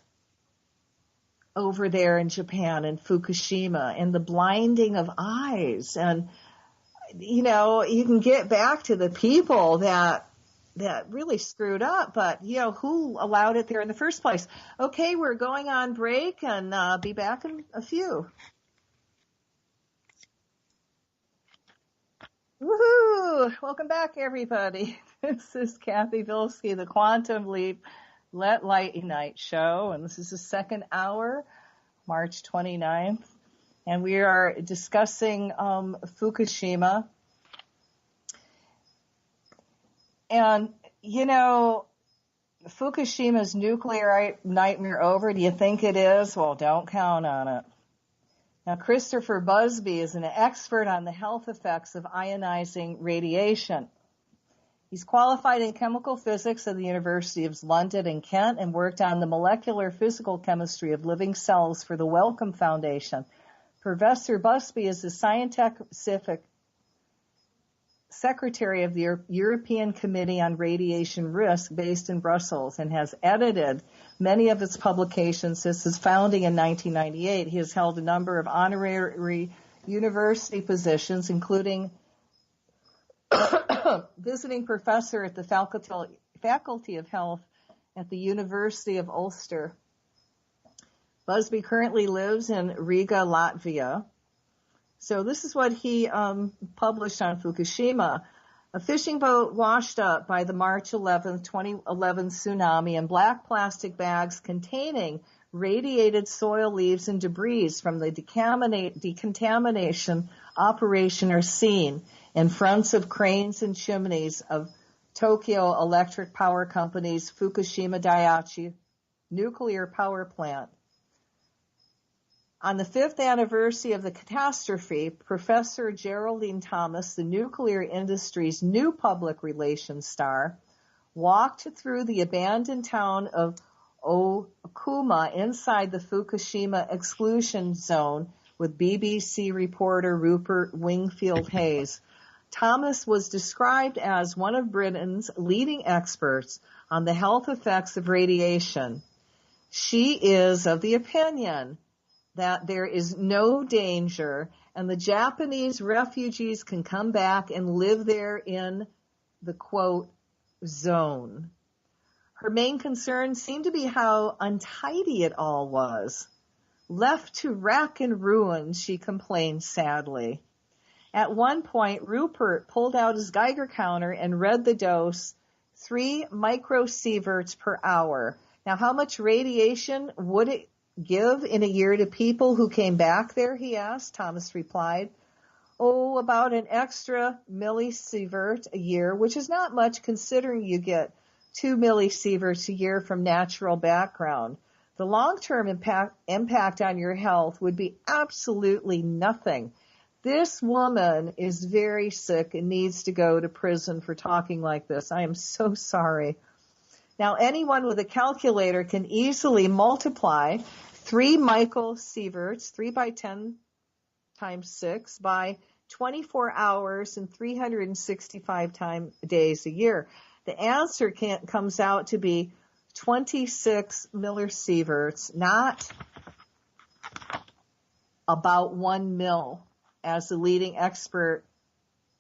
over there in Japan and Fukushima and the blinding of eyes. And, you can get back to the people that really screwed up, but, who allowed it there in the first place? Okay, we're going on break, and be back in a few. Woohoo! Welcome back, everybody. This is Cathy Bilsky, the Quantum Leap Let Light Ignite show, and this is the second hour, March 29th, and we are discussing Fukushima. And, Fukushima's nuclear nightmare over. Do you think it is? Well, don't count on it. Now, Christopher Busby is an expert on the health effects of ionizing radiation. He's qualified in chemical physics at the University of London in Kent and worked on the molecular physical chemistry of living cells for the Wellcome Foundation. Professor Busby is the scientific Secretary of the European Committee on Radiation Risk based in Brussels and has edited many of its publications since its founding in 1998. He has held a number of honorary university positions, including visiting professor at the Faculty of Health at the University of Ulster. Busby currently lives in Riga, Latvia. So this is what he published on Fukushima. A fishing boat washed up by the March 11, 2011 tsunami, and black plastic bags containing radiated soil leaves and debris from the decontamination operation are seen in fronts of cranes and chimneys of Tokyo Electric Power Company's Fukushima Daiichi nuclear power plant. On the 5th anniversary of the catastrophe, Professor Geraldine Thomas, the nuclear industry's new public relations star, walked through the abandoned town of Okuma inside the Fukushima exclusion zone with BBC reporter Rupert Wingfield Hayes. Thomas was described as one of Britain's leading experts on the health effects of radiation. She is of the opinion that there is no danger and the Japanese refugees can come back and live there in the, quote, zone. Her main concern seemed to be how untidy it all was. Left to wreck and ruin, she complained sadly. At one point, Rupert pulled out his Geiger counter and read the dose, 3 microsieverts per hour. Now, how much radiation would it give in a year to people who came back there, he asked. Thomas replied, about an extra millisievert a year, which is not much considering you get 2 millisieverts a year from natural background. The long-term impact on your health would be absolutely nothing. This woman is very sick and needs to go to prison for talking like this. I am so sorry. Now, anyone with a calculator can easily multiply 3 microsieverts, 3 by 10 times 6, by 24 hours and 365 days a year. The answer comes out to be 26 millisieverts, not about 1 mil, as the leading expert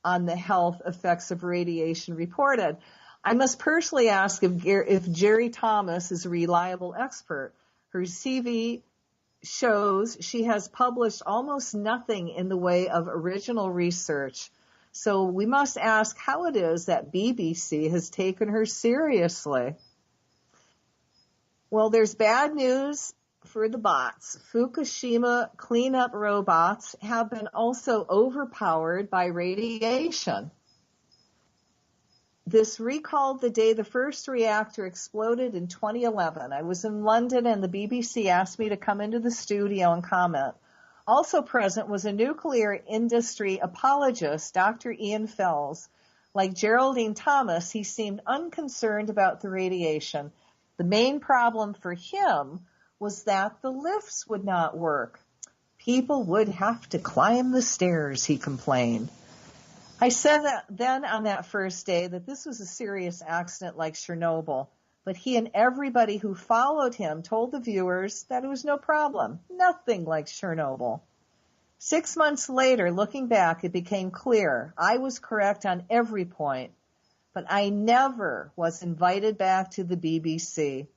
on the health effects of radiation reported. I must personally ask if Jerry Thomas is a reliable expert. Her CV shows she has published almost nothing in the way of original research. So we must ask how it is that BBC has taken her seriously. Well, there's bad news for the bots. Fukushima cleanup robots have been also overpowered by radiation. This recalled the day the first reactor exploded in 2011. I was in London and the BBC asked me to come into the studio and comment. Also present was a nuclear industry apologist, Dr. Ian Fells. Like Geraldine Thomas, he seemed unconcerned about the radiation. The main problem for him was that the lifts would not work. People would have to climb the stairs, he complained. I said that then on that first day that this was a serious accident like Chernobyl, but he and everybody who followed him told the viewers that it was no problem, nothing like Chernobyl. 6 months later, looking back, it became clear I was correct on every point, but I never was invited back to the BBC.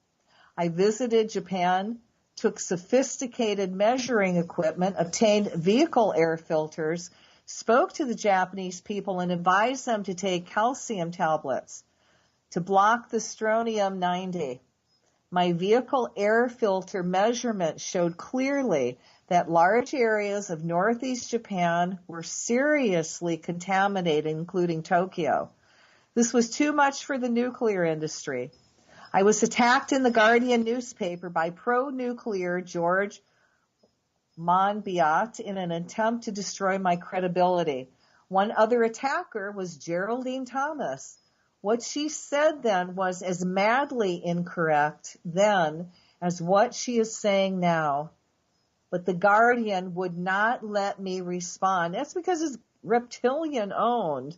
I visited Japan, took sophisticated measuring equipment, obtained vehicle air filters, spoke to the Japanese people and advised them to take calcium tablets to block the strontium-90. My vehicle air filter measurement showed clearly that large areas of northeast Japan were seriously contaminated, including Tokyo. This was too much for the nuclear industry. I was attacked in the Guardian newspaper by pro-nuclear George Monbiot in an attempt to destroy my credibility. One other attacker was Geraldine Thomas. What she said then was as madly incorrect then as what she is saying now. But the Guardian would not let me respond. That's because it's reptilian-owned.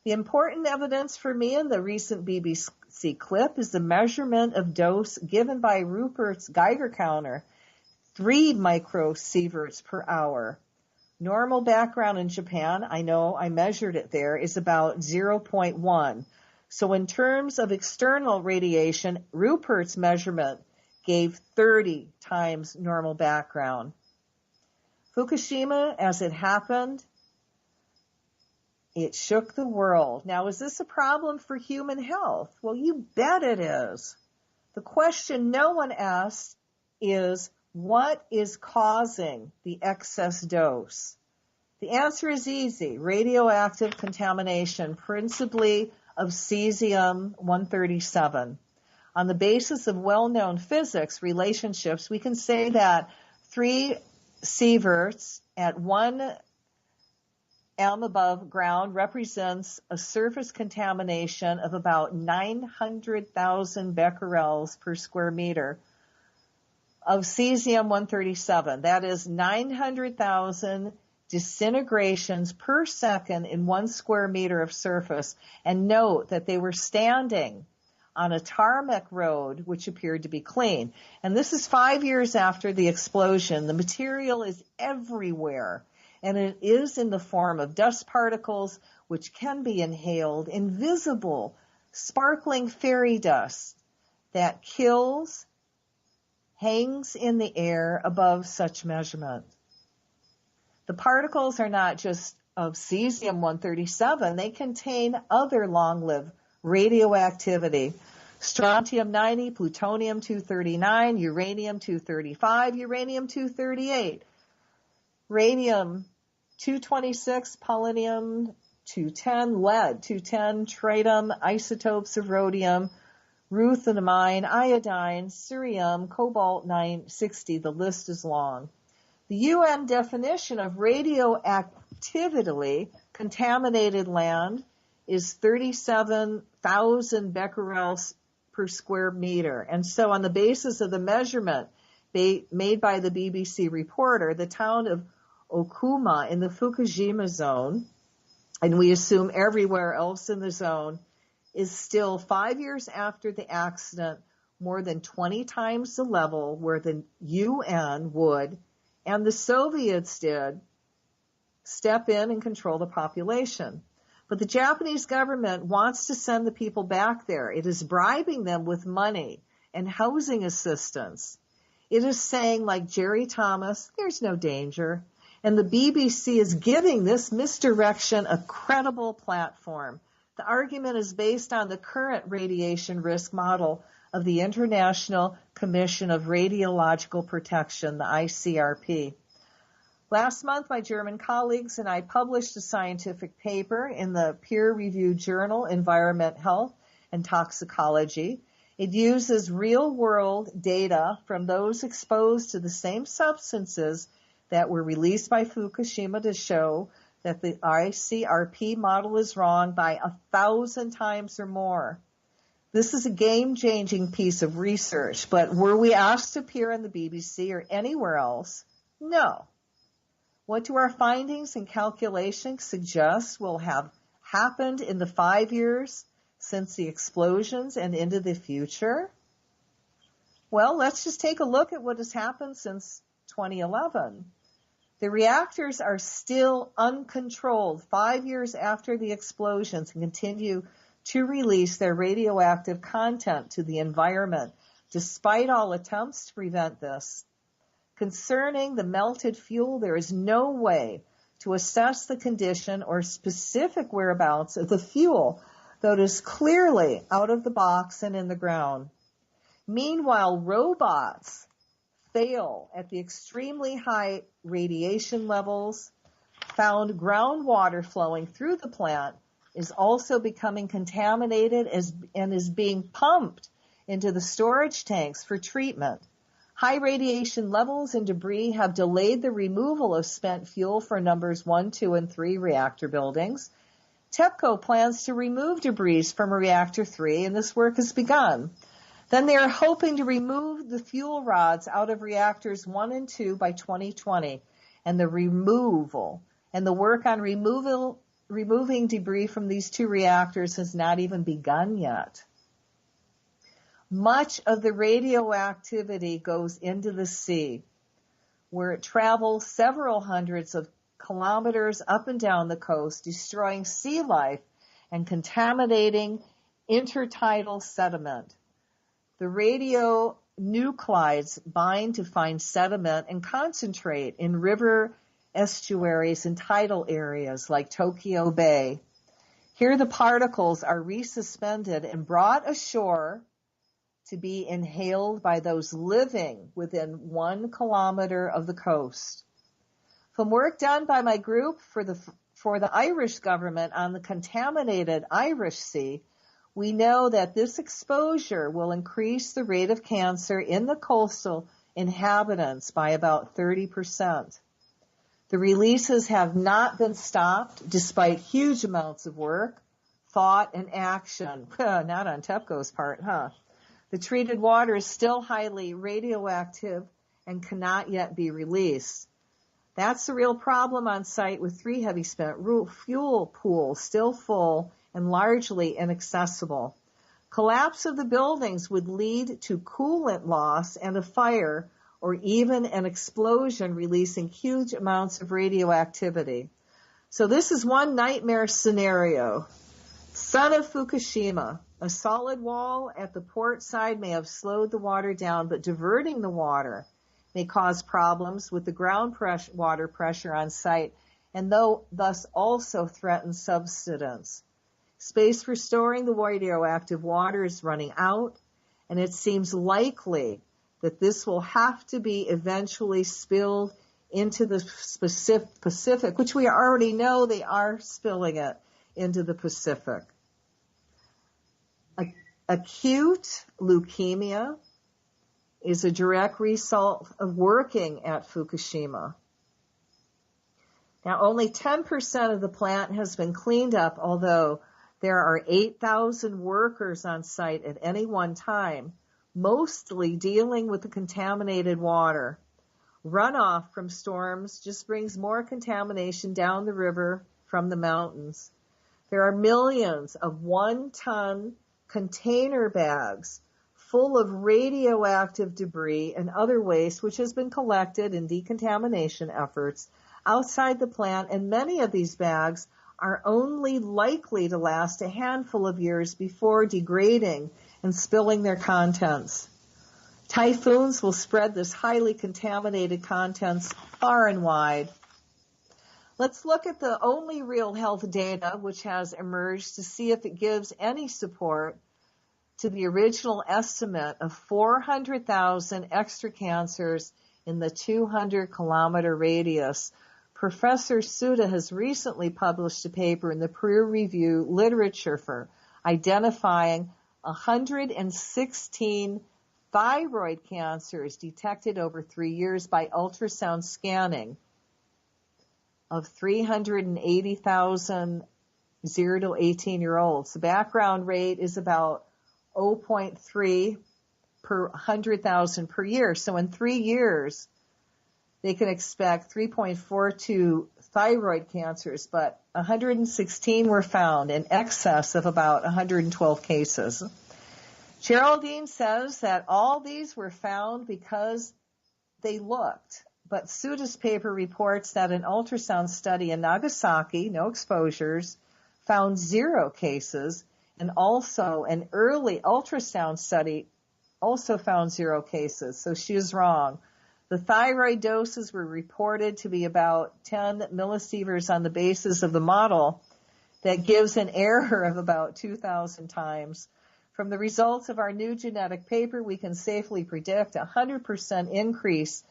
The important evidence for me in the recent BBC clip is the measurement of dose given by Rupert's Geiger counter. 3 microsieverts per hour. Normal background in Japan, I know I measured it there, is about 0.1. So in terms of external radiation, Rupert's measurement gave 30 times normal background. Fukushima, as it happened, it shook the world. Now, is this a problem for human health? Well, you bet it is. The question no one asked is, what is causing the excess dose? The answer is easy. Radioactive contamination, principally of cesium-137. On the basis of well-known physics relationships, we can say that 3 sieverts at 1 m above ground represents a surface contamination of about 900,000 becquerels per square meter of cesium-137. That is 900,000 disintegrations per second in 1 square meter of surface. And note that they were standing on a tarmac road, which appeared to be clean. And this is 5 years after the explosion. The material is everywhere, and it is in the form of dust particles, which can be inhaled, invisible, sparkling fairy dust that kills, hangs in the air above such measurement. The particles are not just of cesium-137. They contain other long-lived radioactivity: strontium-90, plutonium-239, uranium-235, uranium-238, radium-226, polonium-210, lead-210, tritium, isotopes of rhodium, ruthenamine, iodine, cerium, cobalt-960. The list is long. The UN definition of radioactively contaminated land is 37,000 becquerels per square meter. And so on the basis of the measurement made by the BBC reporter, the town of Okuma in the Fukushima zone, and we assume everywhere else in the zone, is still 5 years after the accident, more than 20 times the level where the UN would, and the Soviets did, step in and control the population. But the Japanese government wants to send the people back there. It is bribing them with money and housing assistance. It is saying, like Jerry Thomas, there's no danger. And the BBC is giving this misdirection a credible platform. The argument is based on the current radiation risk model of the International Commission of Radiological Protection, the ICRP. Last month, my German colleagues and I published a scientific paper in the peer-reviewed journal Environment, Health, and Toxicology. It uses real-world data from those exposed to the same substances that were released by Fukushima to show that the ICRP model is wrong by 1,000 times or more. This is a game-changing piece of research, but were we asked to appear on the BBC or anywhere else? No. What do our findings and calculations suggest will have happened in the 5 years since the explosions and into the future? Well, let's just take a look at what has happened since 2011. The reactors are still uncontrolled 5 years after the explosions and continue to release their radioactive content to the environment, despite all attempts to prevent this. Concerning the melted fuel, there is no way to assess the condition or specific whereabouts of the fuel, though it is clearly out of the box and in the ground. Meanwhile, robots fail at the extremely high radiation levels. Found groundwater flowing through the plant is also becoming contaminated and is being pumped into the storage tanks for treatment. High radiation levels and debris have delayed the removal of spent fuel for numbers 1, 2, and 3 reactor buildings. TEPCO plans to remove debris from reactor 3, and this work has begun. Then they are hoping to remove the fuel rods out of reactors 1 and 2 by 2020, and the work on removing debris from these 2 reactors has not even begun yet. Much of the radioactivity goes into the sea, where it travels several hundreds of kilometers up and down the coast, destroying sea life and contaminating intertidal sediment. The radionuclides bind to find sediment and concentrate in river estuaries and tidal areas like Tokyo Bay. Here the particles are resuspended and brought ashore to be inhaled by those living within 1 kilometer of the coast. From work done by my group for the Irish government on the contaminated Irish Sea, we know that this exposure will increase the rate of cancer in the coastal inhabitants by about 30%. The releases have not been stopped despite huge amounts of work, thought, and action. Not on TEPCO's part, huh? The treated water is still highly radioactive and cannot yet be released. That's the real problem on site with 3 heavy spent fuel pools still full and largely inaccessible. Collapse of the buildings would lead to coolant loss and a fire or even an explosion releasing huge amounts of radioactivity. So this is one nightmare scenario. Son of Fukushima. A solid wall at the port side may have slowed the water down, but diverting the water may cause problems with the water pressure on site and thus also threaten subsidence. Space for storing the radioactive water is running out, and it seems likely that this will have to be eventually spilled into the Pacific, which we already know they are spilling it into the Pacific. Acute leukemia is a direct result of working at Fukushima. Now, only 10% of the plant has been cleaned up, although there are 8,000 workers on site at any one time, mostly dealing with the contaminated water. Runoff from storms just brings more contamination down the river from the mountains. There are millions of 1-ton container bags full of radioactive debris and other waste which has been collected in decontamination efforts outside the plant, and many of these bags are only likely to last a handful of years before degrading and spilling their contents. Typhoons will spread this highly contaminated contents far and wide. Let's look at the only real health data which has emerged to see if it gives any support to the original estimate of 400,000 extra cancers in the 200-kilometer radius. Professor Suda has recently published a paper in the peer-reviewed literature for identifying 116 thyroid cancers detected over 3 years by ultrasound scanning of 380,000 0 to 18-year-olds. The background rate is about 0.3 per 100,000 per year. So in 3 years, they can expect 3.42 thyroid cancers, but 116 were found, in excess of about 112 cases. Geraldine says that all these were found because they looked, but Suda's paper reports that an ultrasound study in Nagasaki, no exposures, found 0 cases, and also an early ultrasound study also found 0 cases, so she is wrong. The thyroid doses were reported to be about 10 millisieverts on the basis of the model that gives an error of about 2,000 times. From the results of our new genetic paper, we can safely predict a 100% increase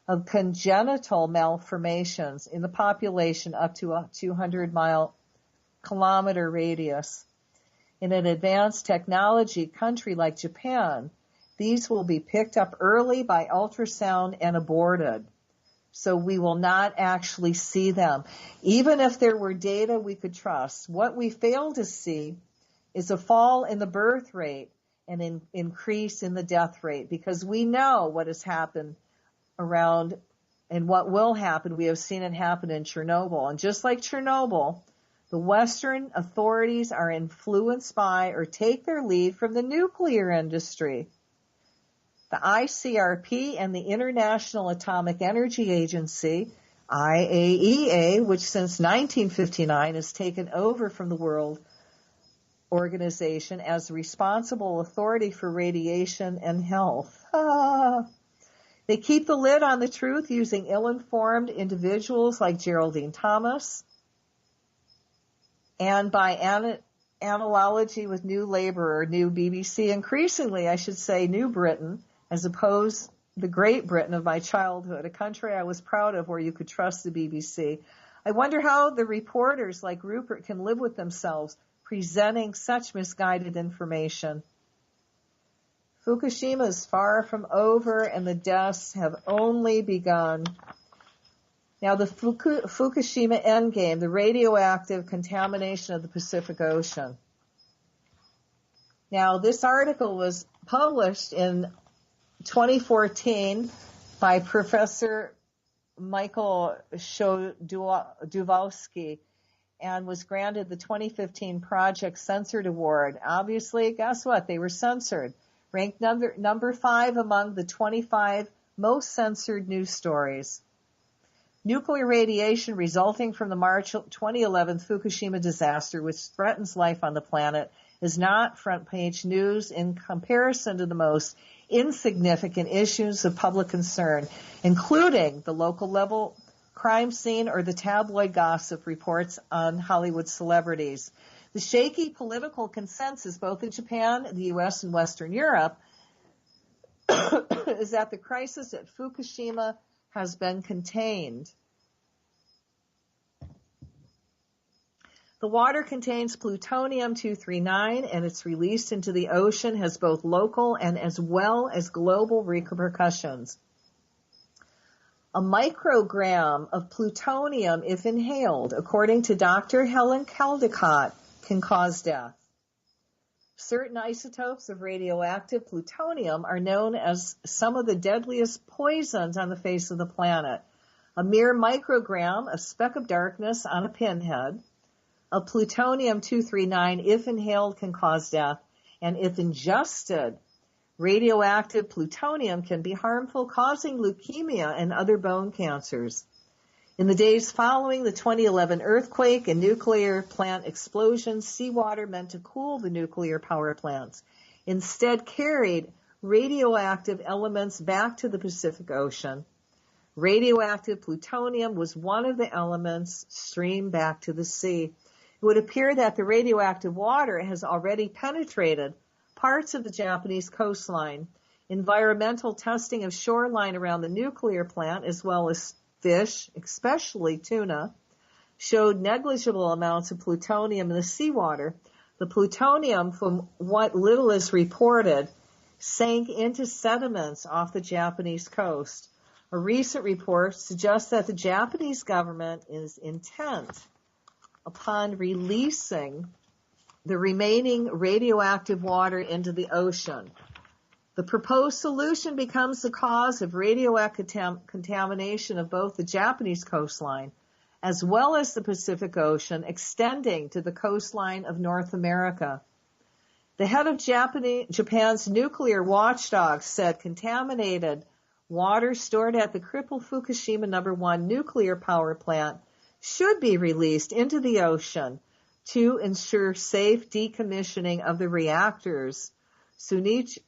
of congenital malformations in the population up to a 200-kilometer radius. In an advanced technology country like Japan, these will be picked up early by ultrasound and aborted. So we will not actually see them. Even if there were data we could trust, what we fail to see is a fall in the birth rate and an increase in the death rate, because we know what has happened around and what will happen. We have seen it happen in Chernobyl. And just like Chernobyl, the Western authorities are influenced by or take their lead from the nuclear industry. The ICRP and the International Atomic Energy Agency, IAEA, which since 1959 has taken over from the World Organization as responsible authority for radiation and health. They keep the lid on the truth using ill-informed individuals like Geraldine Thomas, and by analogy with New Labour or New BBC, increasingly, I should say, New Britain, as opposed to the Great Britain of my childhood, a country I was proud of where you could trust the BBC. I wonder how the reporters like Rupert can live with themselves presenting such misguided information. Fukushima is far from over, and the deaths have only begun. Now, the Fukushima endgame, the radioactive contamination of the Pacific Ocean. Now, this article was published in 2014 by Professor Michael Duvowski and was granted the 2015 Project Censored Award. Obviously, guess what? They were censored. Ranked number 5 among the 25 most censored news stories. Nuclear radiation resulting from the March 2011 Fukushima disaster, which threatens life on the planet, is not front-page news in comparison to the most insignificant issues of public concern, including the local-level crime scene or the tabloid gossip reports on Hollywood celebrities. The shaky political consensus, both in Japan, the U.S., and Western Europe, is that the crisis at Fukushima has been contained. The water contains plutonium-239, and its release into the ocean has both local and as well as global repercussions. A microgram of plutonium, if inhaled, according to Dr. Helen Caldicott, can cause death. Certain isotopes of radioactive plutonium are known as some of the deadliest poisons on the face of the planet. A mere microgram, a speck of darkness on a pinhead, of plutonium-239, if inhaled, can cause death, and if ingested, radioactive plutonium can be harmful, causing leukemia and other bone cancers. In the days following the 2011 earthquake and nuclear plant explosions, seawater meant to cool the nuclear power plants instead carried radioactive elements back to the Pacific Ocean. Radioactive plutonium was one of the elements streamed back to the sea. It would appear that the radioactive water has already penetrated parts of the Japanese coastline. Environmental testing of shoreline around the nuclear plant, as well as fish, especially tuna, showed negligible amounts of plutonium in the seawater. The plutonium, from what little is reported, sank into sediments off the Japanese coast. A recent report suggests that the Japanese government is intent upon releasing the remaining radioactive water into the ocean. The proposed solution becomes the cause of radioactive contamination of both the Japanese coastline as well as the Pacific Ocean, extending to the coastline of North America. The head of Japan's nuclear watchdog said contaminated water stored at the crippled Fukushima No. 1 nuclear power plant should be released into the ocean to ensure safe decommissioning of the reactors. Shunichi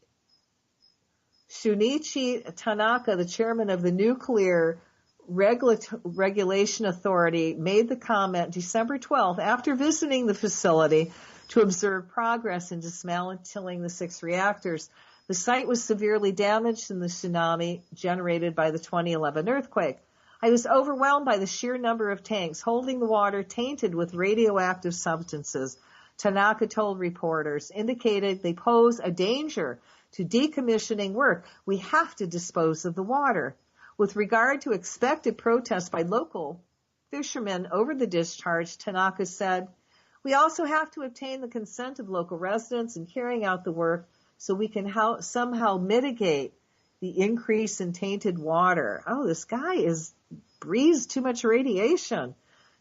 Tanaka, the chairman of the Nuclear Regulation Authority, made the comment December 12th after visiting the facility to observe progress in dismantling the 6 reactors. The site was severely damaged in the tsunami generated by the 2011 earthquake. I was overwhelmed by the sheer number of tanks holding the water tainted with radioactive substances, Tanaka told reporters, indicated they pose a danger to decommissioning work. We have to dispose of the water. With regard to expected protests by local fishermen over the discharge, Tanaka said, we also have to obtain the consent of local residents in carrying out the work so we can somehow mitigate the increase in tainted water. Oh, this guy breathes too much radiation.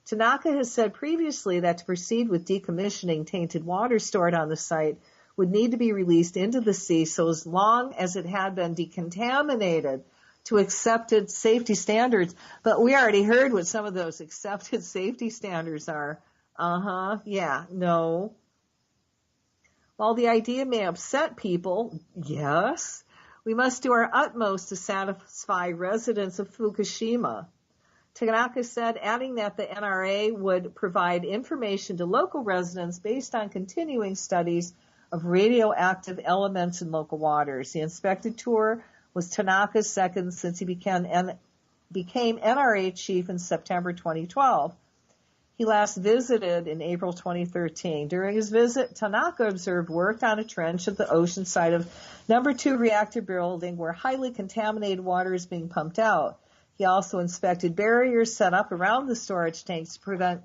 Tanaka has said previously that to proceed with decommissioning, tainted water stored on the site would need to be released into the sea so as long as it had been decontaminated to accepted safety standards. But we already heard what some of those accepted safety standards are. Yeah, no. While the idea may upset people, yes, we must do our utmost to satisfy residents of Fukushima. Tanaka said, adding that the NRA would provide information to local residents based on continuing studies of radioactive elements in local waters. The inspected tour was Tanaka's second since he became NRA chief in September 2012. He last visited in April 2013. During his visit, Tanaka observed work on a trench at the ocean side of No. 2 reactor building where highly contaminated water is being pumped out. He also inspected barriers set up around the storage tanks to prevent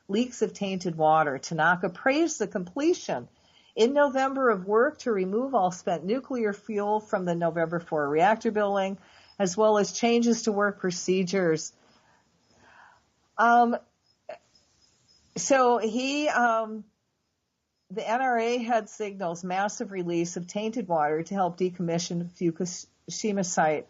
leaks of tainted water. Tanaka praised the completion in November of work to remove all spent nuclear fuel from the November 4 reactor building, as well as changes to work procedures. So the NRA had signals massive release of tainted water to help decommission Fukushima site.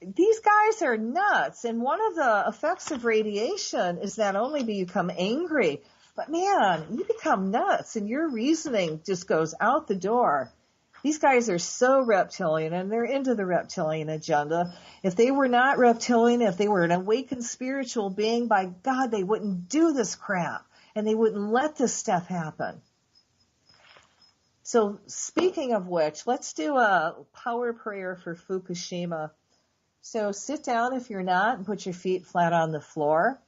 These guys are nuts, and one of the effects of radiation is not only do you become angry, but man, you become nuts, and your reasoning just goes out the door. These guys are so reptilian, and they're into the reptilian agenda. If they were not reptilian, if they were an awakened spiritual being, by God, they wouldn't do this crap, and they wouldn't let this stuff happen. So speaking of which, let's do a power prayer for Fukushima. So sit down if you're not and put your feet flat on the floor.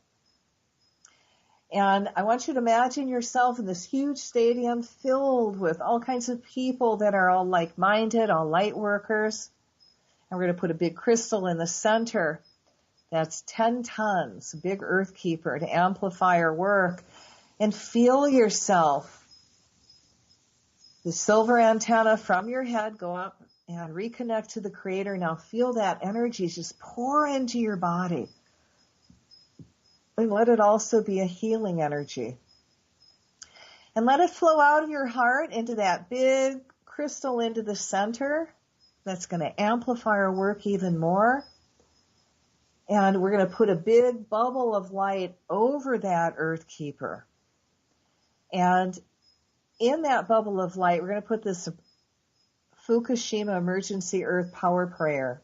And I want you to imagine yourself in this huge stadium filled with all kinds of people that are all like-minded, all light workers. And we're going to put a big crystal in the center that's 10 tons, a big earth keeper to amplify our work. And feel yourself, the silver antenna from your head go up and reconnect to the Creator. Now feel that energy just pour into your body. And let it also be a healing energy. And let it flow out of your heart into that big crystal into the center. That's going to amplify our work even more. And we're going to put a big bubble of light over that earth keeper. And in that bubble of light, we're going to put this Fukushima emergency earth power prayer.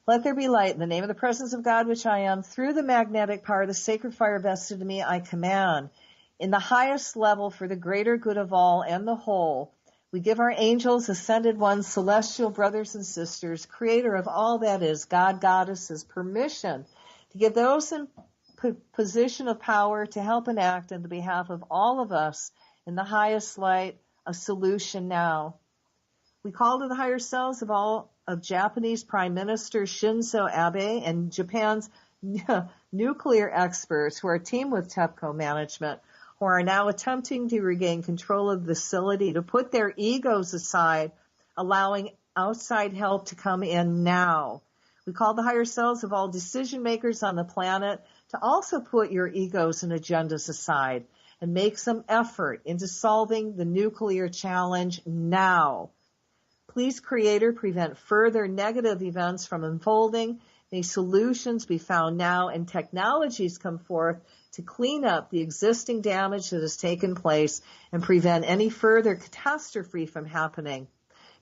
Let there be light in the name of the presence of God, which I am. Through the magnetic power, the sacred fire vested in me, I command. In the highest level, for the greater good of all and the whole, we give our angels, ascended ones, celestial brothers and sisters, creator of all that is, God, goddesses, permission to give those in position of power to help and act on the behalf of all of us in the highest light, a solution now. We call to the higher selves of Japanese Prime Minister Shinzo Abe and Japan's nuclear experts who are teamed with TEPCO management, who are now attempting to regain control of the facility, to put their egos aside, allowing outside help to come in now. We call the higher selves of all decision makers on the planet to also put your egos and agendas aside and make some effort into solving the nuclear challenge now. Please, Creator, prevent further negative events from unfolding. May solutions be found now and technologies come forth to clean up the existing damage that has taken place and prevent any further catastrophe from happening.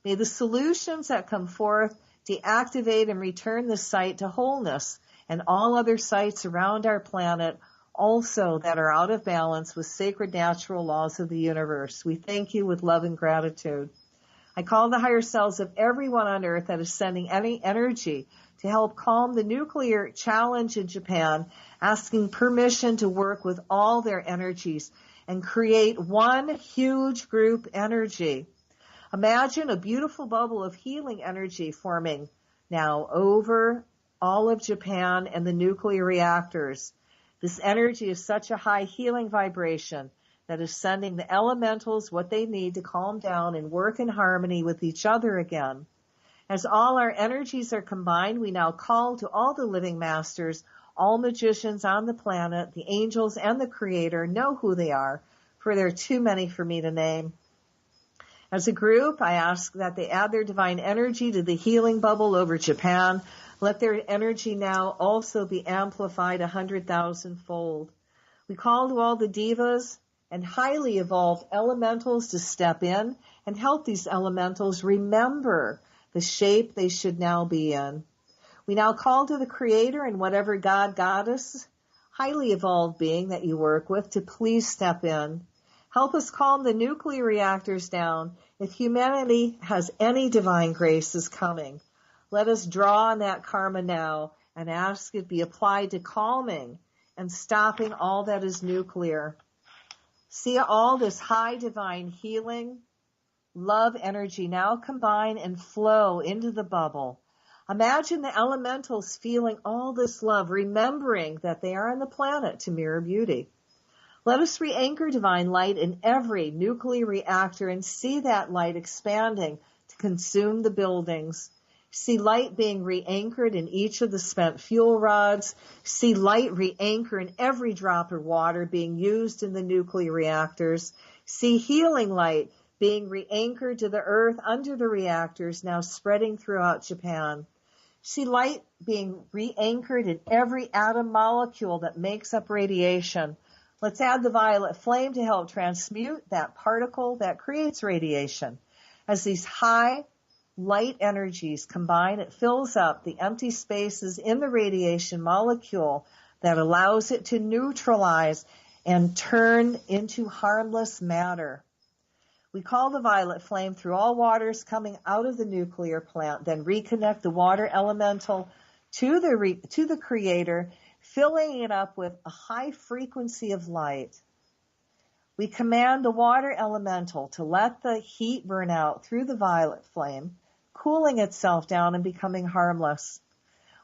May the solutions that come forth deactivate and return the site to wholeness and all other sites around our planet also that are out of balance with sacred natural laws of the universe. We thank you with love and gratitude. I call the higher selves of everyone on earth that is sending any energy to help calm the nuclear challenge in Japan, asking permission to work with all their energies and create one huge group energy. Imagine a beautiful bubble of healing energy forming now over all of Japan and the nuclear reactors. This energy is such a high healing vibration that is sending the elementals what they need to calm down and work in harmony with each other again. As all our energies are combined, we now call to all the living masters, all magicians on the planet, the angels and the Creator know who they are, for there are too many for me to name. As a group, I ask that they add their divine energy to the healing bubble over Japan. Let their energy now also be amplified 100,000-fold. We call to all the divas and highly evolved elementals to step in and help these elementals remember the shape they should now be in. We now call to the Creator and whatever God, goddess, highly evolved being that you work with to please step in. Help us calm the nuclear reactors down. If humanity has any divine graces coming, let us draw on that karma now and ask it be applied to calming and stopping all that is nuclear. See all this high divine healing, love energy now combine and flow into the bubble. Imagine the elementals feeling all this love, remembering that they are on the planet to mirror beauty. Let us re-anchor divine light in every nuclear reactor and see that light expanding to consume the buildings. See light being re-anchored in each of the spent fuel rods. See light re-anchor in every drop of water being used in the nuclear reactors. See healing light being re-anchored to the earth under the reactors, now spreading throughout Japan. See light being re-anchored in every atom molecule that makes up radiation. Let's add the violet flame to help transmute that particle that creates radiation. As these high light energies combine, it fills up the empty spaces in the radiation molecule that allows it to neutralize and turn into harmless matter. We call the violet flame through all waters coming out of the nuclear plant, then reconnect the water elemental to the Creator, filling it up with a high frequency of light. We command the water elemental to let the heat burn out through the violet flame, cooling itself down and becoming harmless.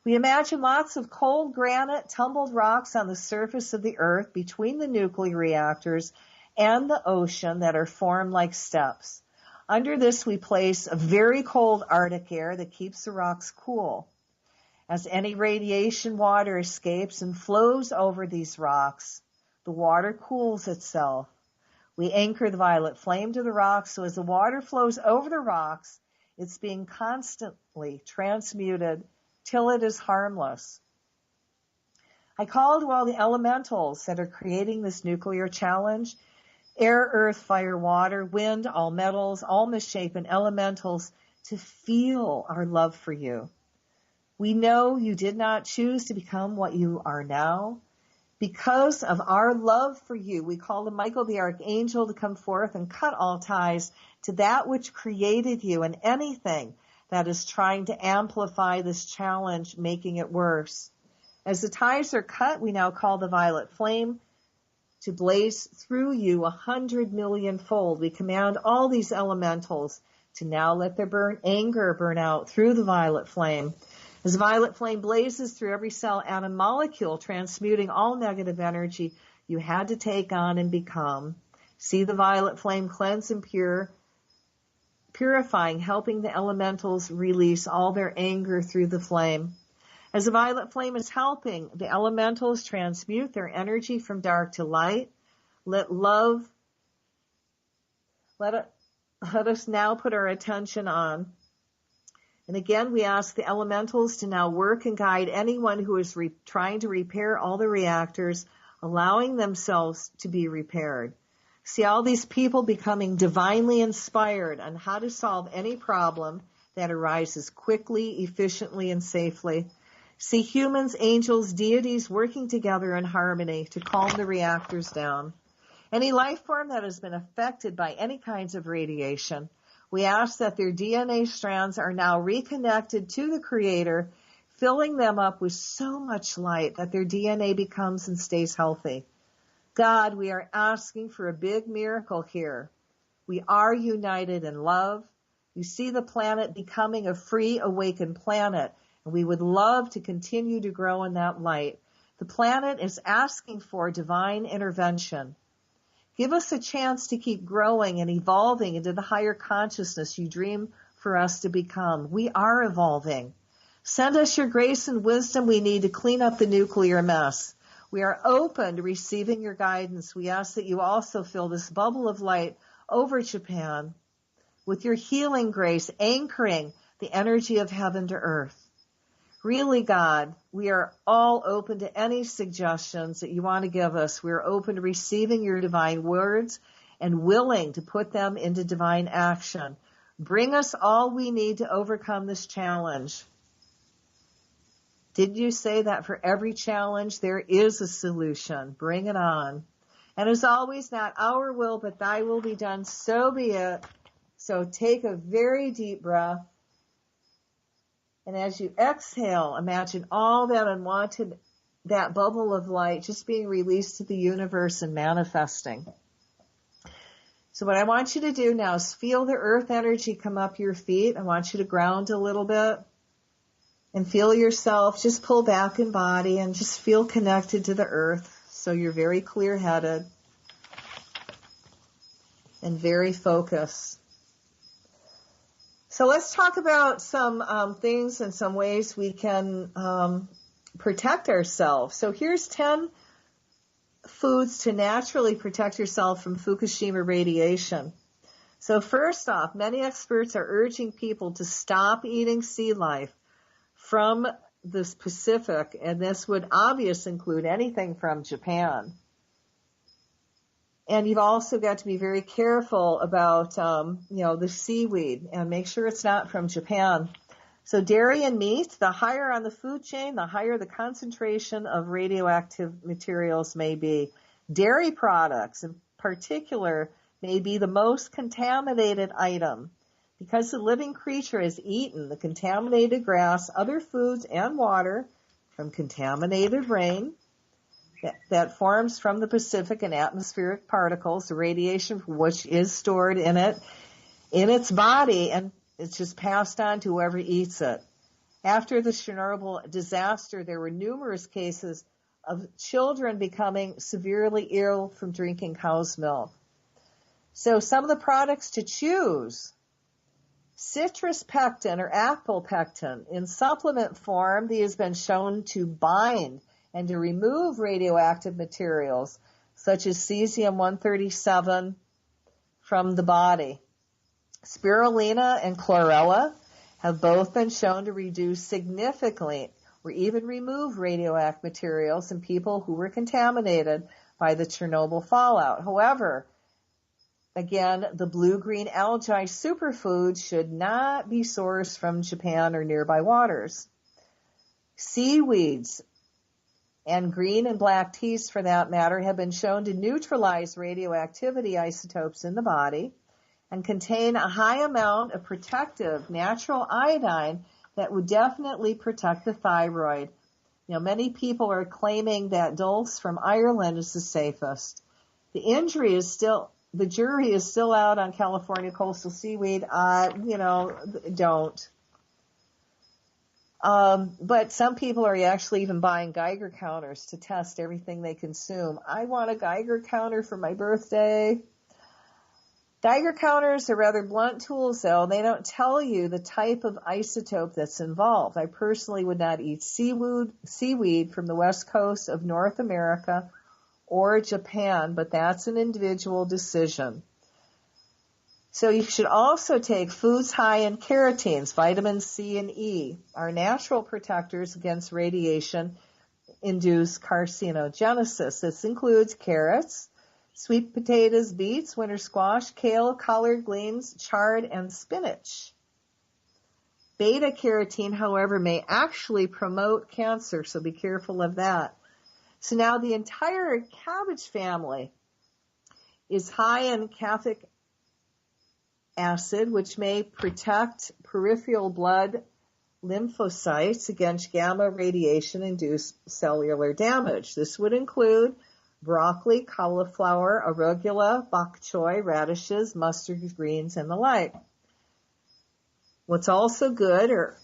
We imagine lots of cold granite, tumbled rocks on the surface of the earth between the nuclear reactors and the ocean that are formed like steps. Under this, we place a very cold Arctic air that keeps the rocks cool. As any radiation water escapes and flows over these rocks, the water cools itself. We anchor the violet flame to the rocks, so as the water flows over the rocks, it's being constantly transmuted till it is harmless. I call to all the elementals that are creating this nuclear challenge, air, earth, fire, water, wind, all metals, all misshapen elementals, to feel our love for you. We know you did not choose to become what you are now. Because of our love for you, we call on Michael the Archangel to come forth and cut all ties to that which created you and anything that is trying to amplify this challenge, making it worse. As the ties are cut, we now call the violet flame to blaze through you 100 million-fold. We command all these elementals to now let their anger burn out through the violet flame. As the violet flame blazes through every cell, atom, molecule, transmuting all negative energy you had to take on and become. See the violet flame cleanse and purifying, helping the elementals release all their anger through the flame. As the violet flame is helping the elementals transmute their energy from dark to light, let us now put our attention on. And again, we ask the elementals to now work and guide anyone who is trying to repair all the reactors, allowing themselves to be repaired. See all these people becoming divinely inspired on how to solve any problem that arises quickly, efficiently, and safely. See humans, angels, deities working together in harmony to calm the reactors down. Any life form that has been affected by any kinds of radiation, we ask that their DNA strands are now reconnected to the Creator, filling them up with so much light that their DNA becomes and stays healthy. God, we are asking for a big miracle here. We are united in love. You see the planet becoming a free, awakened planet, and we would love to continue to grow in that light. The planet is asking for divine intervention. Give us a chance to keep growing and evolving into the higher consciousness you dream for us to become. We are evolving. Send us your grace and wisdom we need to clean up the nuclear mess. We are open to receiving your guidance. We ask that you also fill this bubble of light over Japan with your healing grace, anchoring the energy of heaven to earth. Really, God, we are all open to any suggestions that you want to give us. We are open to receiving your divine words and willing to put them into divine action. Bring us all we need to overcome this challenge. Did you say that for every challenge there is a solution? Bring it on. And as always, not our will, but thy will be done. So be it. So take a very deep breath. And as you exhale, imagine all that unwanted, that bubble of light just being released to the universe and manifesting. So what I want you to do now is feel the earth energy come up your feet. I want you to ground a little bit and feel yourself just pull back in body and just feel connected to the earth. So you're very clear-headed and very focused. So let's talk about some things and some ways we can protect ourselves. So here's 10 foods to naturally protect yourself from Fukushima radiation. So first off, many experts are urging people to stop eating sea life from the Pacific, and this would obviously include anything from Japan. And you've also got to be very careful about, the seaweed and make sure it's not from Japan. So dairy and meat, the higher on the food chain, the higher the concentration of radioactive materials may be. Dairy products in particular may be the most contaminated item because the living creature has eaten the contaminated grass, other foods, and water from contaminated rain, that forms from the Pacific and atmospheric particles, the radiation which is stored in its body, and it's just passed on to whoever eats it. After the Chernobyl disaster, there were numerous cases of children becoming severely ill from drinking cow's milk. So some of the products to choose: citrus pectin or apple pectin. In supplement form, these has been shown to bind and to remove radioactive materials such as cesium-137 from the body. Spirulina and chlorella have both been shown to reduce significantly or even remove radioactive materials in people who were contaminated by the Chernobyl fallout. However, again, the blue-green algae superfood should not be sourced from Japan or nearby waters. Seaweeds and green and black teas, for that matter, have been shown to neutralize radioactivity isotopes in the body and contain a high amount of protective natural iodine that would definitely protect the thyroid. You know, many people are claiming that Dulce from Ireland is the safest. The jury is still out on California coastal seaweed. Don't. But some people are actually even buying Geiger counters to test everything they consume. I want a Geiger counter for my birthday. Geiger counters are rather blunt tools, though. They don't tell you the type of isotope that's involved. I personally would not eat seaweed from the west coast of North America or Japan, but that's an individual decision. So you should also take foods high in carotenes, vitamins C and E, are natural protectors against radiation-induced carcinogenesis. This includes carrots, sweet potatoes, beets, winter squash, kale, collard greens, chard, and spinach. Beta-carotene, however, may actually promote cancer, so be careful of that. So now the entire cabbage family is high in catholic acid, which may protect peripheral blood lymphocytes against gamma radiation-induced cellular damage. This would include broccoli, cauliflower, arugula, bok choy, radishes, mustard greens, and the like. What's also good are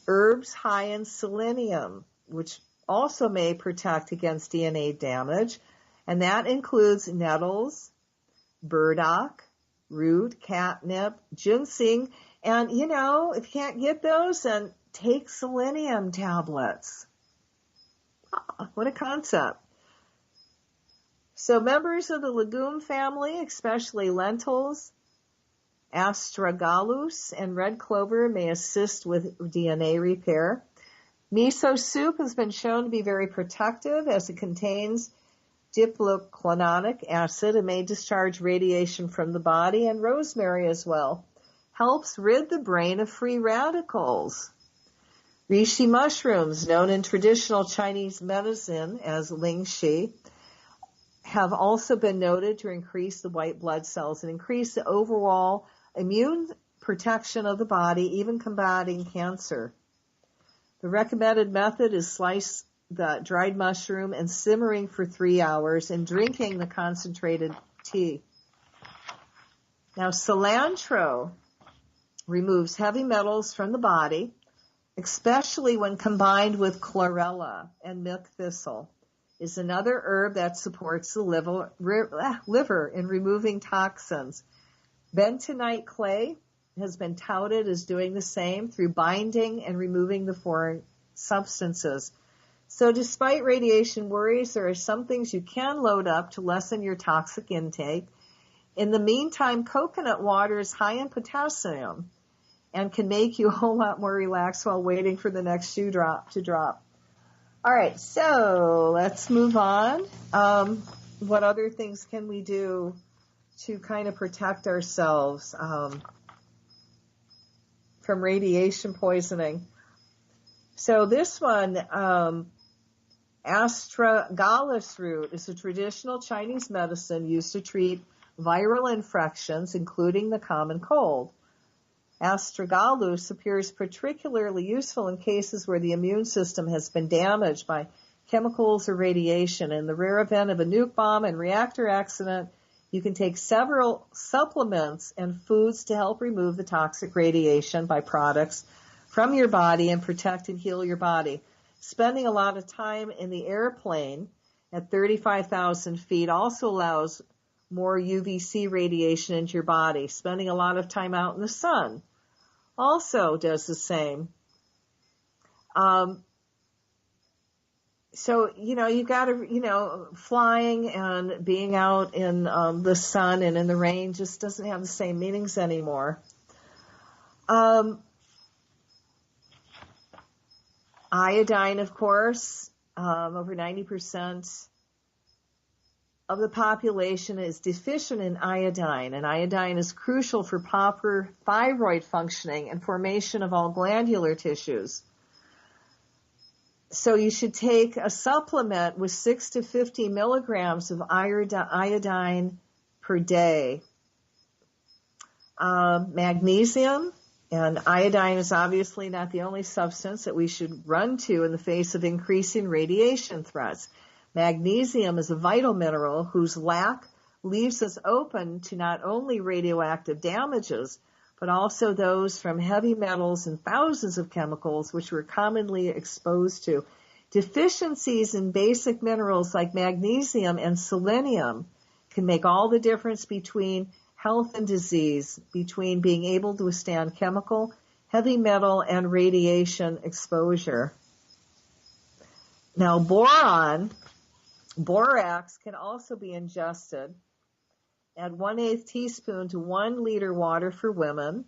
herbs high in selenium, which also may protect against DNA damage, and that includes nettles, burdock, root, catnip, ginseng, and, if you can't get those, then take selenium tablets. Oh, what a concept. So members of the legume family, especially lentils, astragalus, and red clover may assist with DNA repair. Miso soup has been shown to be very protective as it contains diploclonic acid and may discharge radiation from the body, and rosemary as well helps rid the brain of free radicals. Reishi mushrooms, known in traditional Chinese medicine as lingxi, have also been noted to increase the white blood cells and increase the overall immune protection of the body, even combating cancer. The recommended method is slice the dried mushroom and simmering for 3 hours and drinking the concentrated tea. Now, cilantro removes heavy metals from the body, especially when combined with chlorella, and milk thistle is another herb that supports the liver in removing toxins. Bentonite clay has been touted as doing the same through binding and removing the foreign substances. So despite radiation worries, there are some things you can load up to lessen your toxic intake. In the meantime, coconut water is high in potassium and can make you a whole lot more relaxed while waiting for the next shoe drop to drop. All right, so let's move on. What other things can we do to kind of protect ourselves from radiation poisoning? So this one, astragalus root is a traditional Chinese medicine used to treat viral infections, including the common cold. Astragalus appears particularly useful in cases where the immune system has been damaged by chemicals, or radiation. In the rare event of a nuke bomb and reactor accident, you can take several supplements and foods to help remove the toxic radiation byproducts from your body and protect and heal your body. Spending a lot of time in the airplane at 35,000 feet also allows more UVC radiation into your body. Spending a lot of time out in the sun also does the same. So, you got to, flying and being out in the sun and in the rain just doesn't have the same meanings anymore. Iodine, of course, over 90% of the population is deficient in iodine, and iodine is crucial for proper thyroid functioning and formation of all glandular tissues. So you should take a supplement with 6 to 50 milligrams of iodine per day. Magnesium, and iodine is obviously not the only substance that we should run to in the face of increasing radiation threats. Magnesium is a vital mineral whose lack leaves us open to not only radioactive damages, but also those from heavy metals and thousands of chemicals which we're commonly exposed to. Deficiencies in basic minerals like magnesium and selenium can make all the difference between health and disease, between being able to withstand chemical, heavy metal, and radiation exposure. Now, borax can also be ingested at 1/8 teaspoon to 1 liter water for women,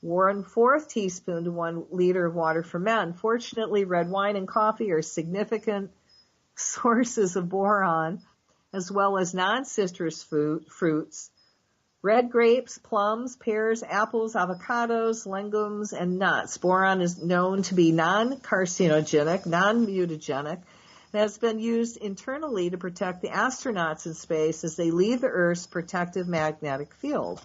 1/4 teaspoon to 1 liter of water for men. Fortunately, red wine and coffee are significant sources of boron, as well as non-citrus fruits. Red grapes, plums, pears, apples, avocados, legumes, and nuts. Boron is known to be non-carcinogenic, non-mutagenic, and has been used internally to protect the astronauts in space as they leave the Earth's protective magnetic field.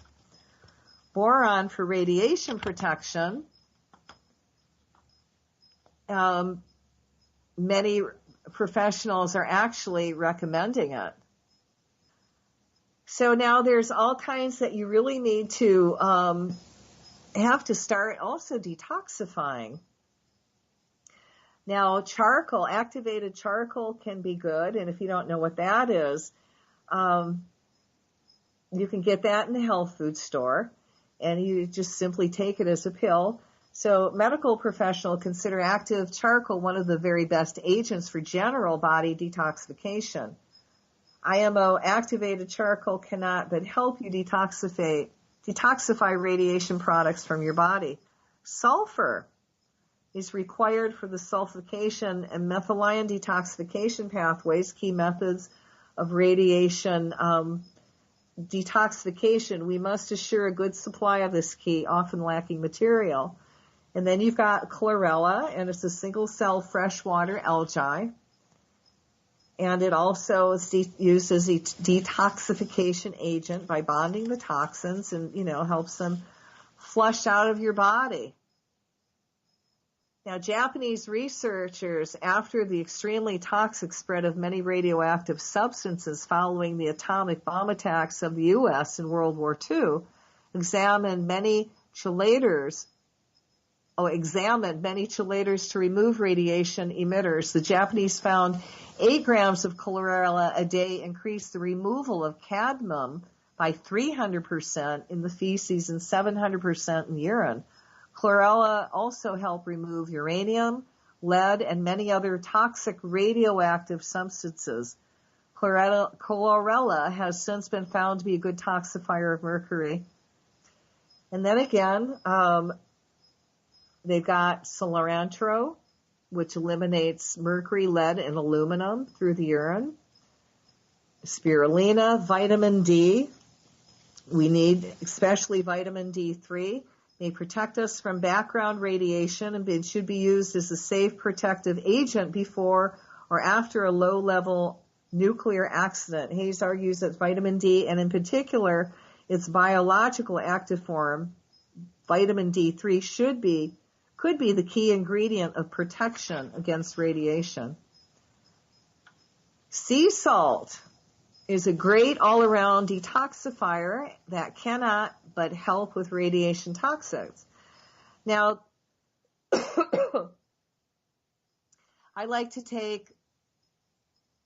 Boron for radiation protection. Many professionals are actually recommending it. So now there's all kinds that you really need to have to start also detoxifying. Now, charcoal, activated charcoal can be good, and if you don't know what that is, you can get that in the health food store, and you just simply take it as a pill. So medical professionals consider active charcoal one of the very best agents for general body detoxification. IMO activated charcoal cannot but help you detoxify radiation products from your body. Sulfur is required for the sulfication and methylation detoxification pathways, key methods of radiation detoxification. We must assure a good supply of this key, often lacking material. And then you've got chlorella, and it's a single-cell freshwater algae. And it also is used as a detoxification agent by bonding the toxins and, helps them flush out of your body. Now, Japanese researchers, after the extremely toxic spread of many radioactive substances following the atomic bomb attacks of the U.S. in World War II, examined many chelators to remove radiation emitters. The Japanese found 8 grams of chlorella a day increased the removal of cadmium by 300% in the feces and 700% in urine. Chlorella also helped remove uranium, lead, and many other toxic radioactive substances. Chlorella has since been found to be a good toxifier of mercury. And then again, they've got cilantro, which eliminates mercury, lead, and aluminum through the urine. Spirulina, vitamin D. We need especially vitamin D3. May protect us from background radiation and it should be used as a safe protective agent before or after a low-level nuclear accident. Hayes argues that vitamin D, and in particular its biological active form, vitamin D3, could be the key ingredient of protection against radiation. Sea salt is a great all-around detoxifier that cannot but help with radiation toxins. Now, I like to take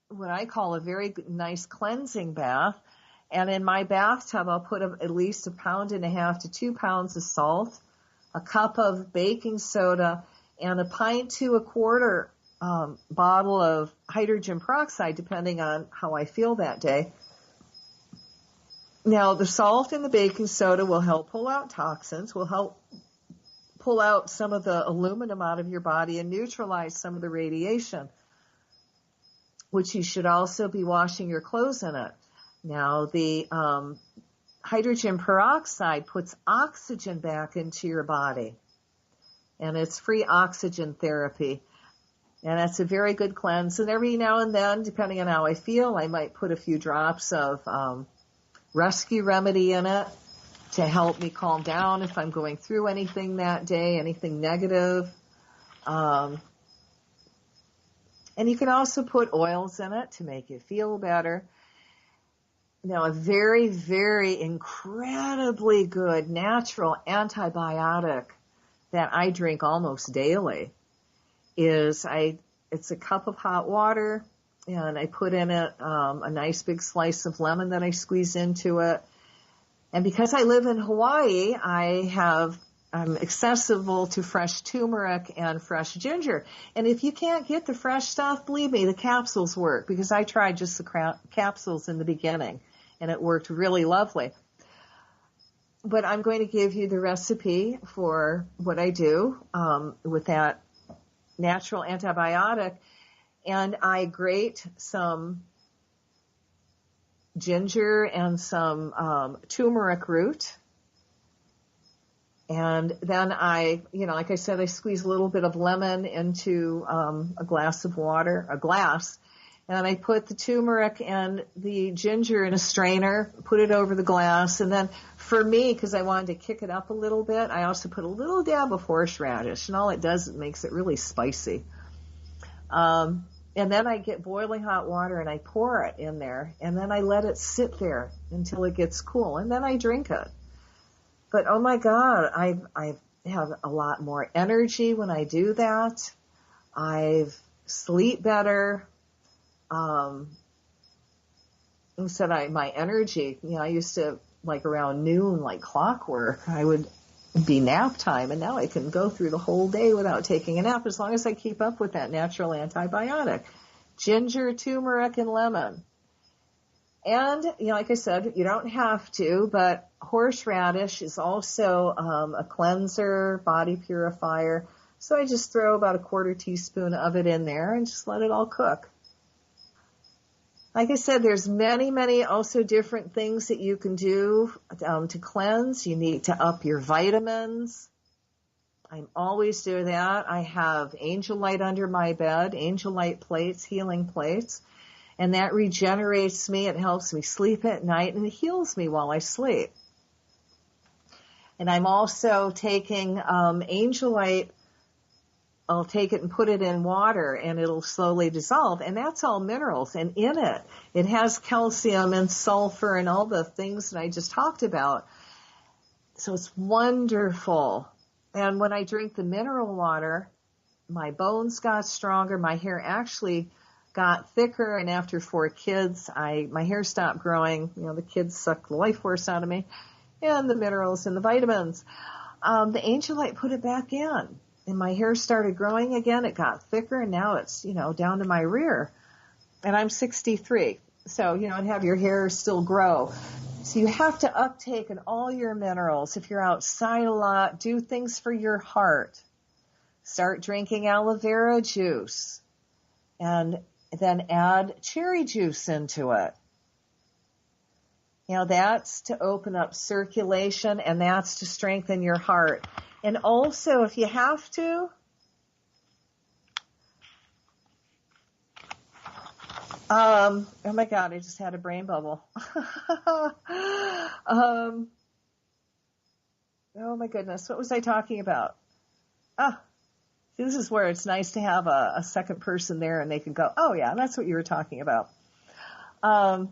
what I call a very nice cleansing bath. And in my bathtub, I'll put at least 1.5 pounds to 2 pounds of salt, a cup of baking soda, and 1 pint to 1/4 bottle of hydrogen peroxide, depending on how I feel that day. Now, the salt and the baking soda will help pull out toxins, will help pull out some of the aluminum out of your body and neutralize some of the radiation, which you should also be washing your clothes in it. Now, the hydrogen peroxide puts oxygen back into your body, and it's free oxygen therapy. And that's a very good cleanse. And every now and then, depending on how I feel, I might put a few drops of rescue remedy in it to help me calm down if I'm going through anything that day, anything negative. And you can also put oils in it to make you feel better. Now, a very, very incredibly good natural antibiotic that I drink almost daily is it's a cup of hot water, and I put in it a nice big slice of lemon that I squeeze into it. And because I live in Hawaii, I'm accessible to fresh turmeric and fresh ginger. And if you can't get the fresh stuff, believe me, the capsules work, because I tried just the capsules in the beginning, and it worked really lovely. But I'm going to give you the recipe for what I do with that natural antibiotic. And I grate some ginger and some turmeric root. And then like I said, I squeeze a little bit of lemon into a glass of water, and I put the turmeric and the ginger in a strainer, put it over the glass, and then for me, because I wanted to kick it up a little bit, I also put a little dab of horseradish, and all it does, it makes it really spicy. And then I get boiling hot water and I pour it in there, and then I let it sit there until it gets cool, and then I drink it. But oh my God, I have a lot more energy when I do that. I sleep better. Instead, my energy, I used to, like around noon, like clockwork, I would be nap time, and now I can go through the whole day without taking a nap as long as I keep up with that natural antibiotic. Ginger, turmeric, and lemon. And, like I said, you don't have to, but horseradish is also a cleanser, body purifier. So I just throw about 1/4 teaspoon of it in there and just let it all cook. Like I said, there's many, many also different things that you can do to cleanse. You need to up your vitamins. I'm always doing that. I have angel light under my bed, angel light plates, healing plates, and that regenerates me. It helps me sleep at night, and it heals me while I sleep. And I'm also taking angel light. I'll take it and put it in water, and it'll slowly dissolve. And that's all minerals. And in it, it has calcium and sulfur and all the things that I just talked about. So it's wonderful. And when I drink the mineral water, my bones got stronger. My hair actually got thicker. And after 4 kids, my hair stopped growing. The kids sucked the life force out of me. And the minerals and the vitamins. The angel light put it back in. And my hair started growing again. It got thicker, and now it's, down to my rear. And I'm 63. So, and have your hair still grow. So you have to uptake in all your minerals. If you're outside a lot, do things for your heart. Start drinking aloe vera juice. And then add cherry juice into it. That's to open up circulation, and that's to strengthen your heart. And also, if you have to, oh my God, I just had a brain bubble. Oh my goodness, what was I talking about? This is where it's nice to have a second person there, and they can go, oh yeah, that's what you were talking about. The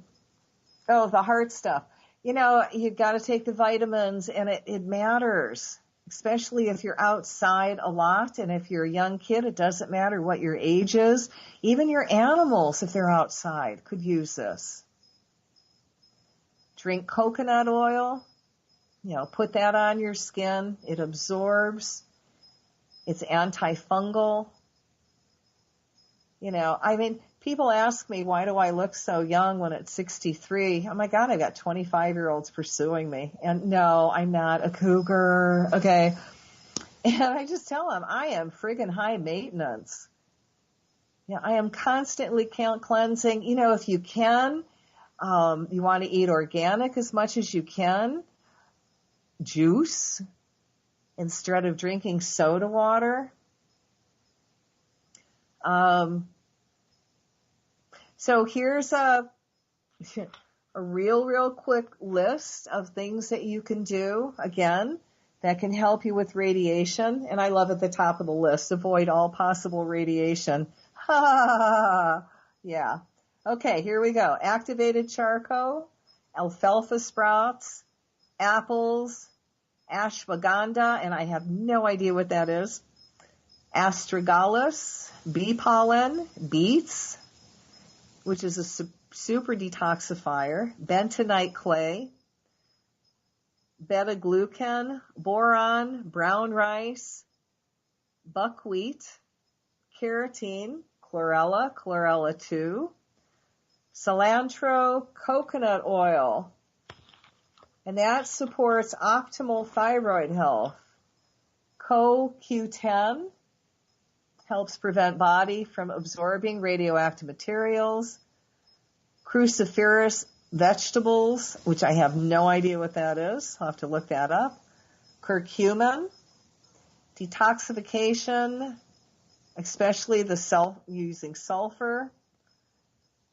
heart stuff. You've got to take the vitamins, and it matters, especially if you're outside a lot. And if you're a young kid, it doesn't matter what your age is. Even your animals, if they're outside, could use this. Drink coconut oil. Put that on your skin. It absorbs. It's antifungal. People ask me, why do I look so young when it's 63? Oh my God, I got 25-year-olds pursuing me. And no, I'm not a cougar. Okay. And I just tell them, I am friggin' high maintenance. I am constantly cleansing. If you can, you want to eat organic as much as you can. Juice instead of drinking soda water. So here's a real quick list of things that you can do, again, that can help you with radiation. And I love at the top of the list, avoid all possible radiation. Yeah. Okay, here we go. Activated charcoal, alfalfa sprouts, apples, ashwagandha, and I have no idea what that is, astragalus, bee pollen, beets, which is a super detoxifier, bentonite clay, beta-glucan, boron, brown rice, buckwheat, carotene, chlorella, chlorella 2, cilantro, coconut oil, and that supports optimal thyroid health. CoQ10 helps prevent body from absorbing radioactive materials. Cruciferous vegetables, which I have no idea what that is. I'll have to look that up. Curcumin, detoxification, especially using sulfur.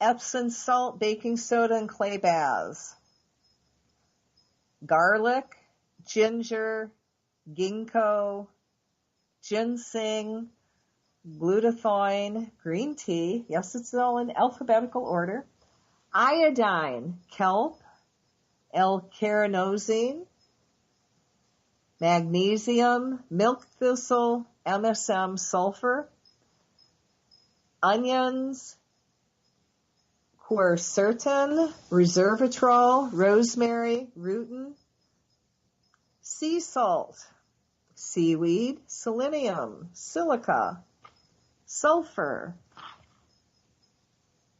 Epsom salt, baking soda, and clay baths. Garlic, ginger, ginkgo, ginseng, glutathione, green tea. Yes, it's all in alphabetical order. Iodine, kelp, L-carnosine, magnesium, milk thistle, MSM sulfur, onions, quercetin, resveratrol, rosemary, rutin, sea salt, seaweed, selenium, silica, sulfur,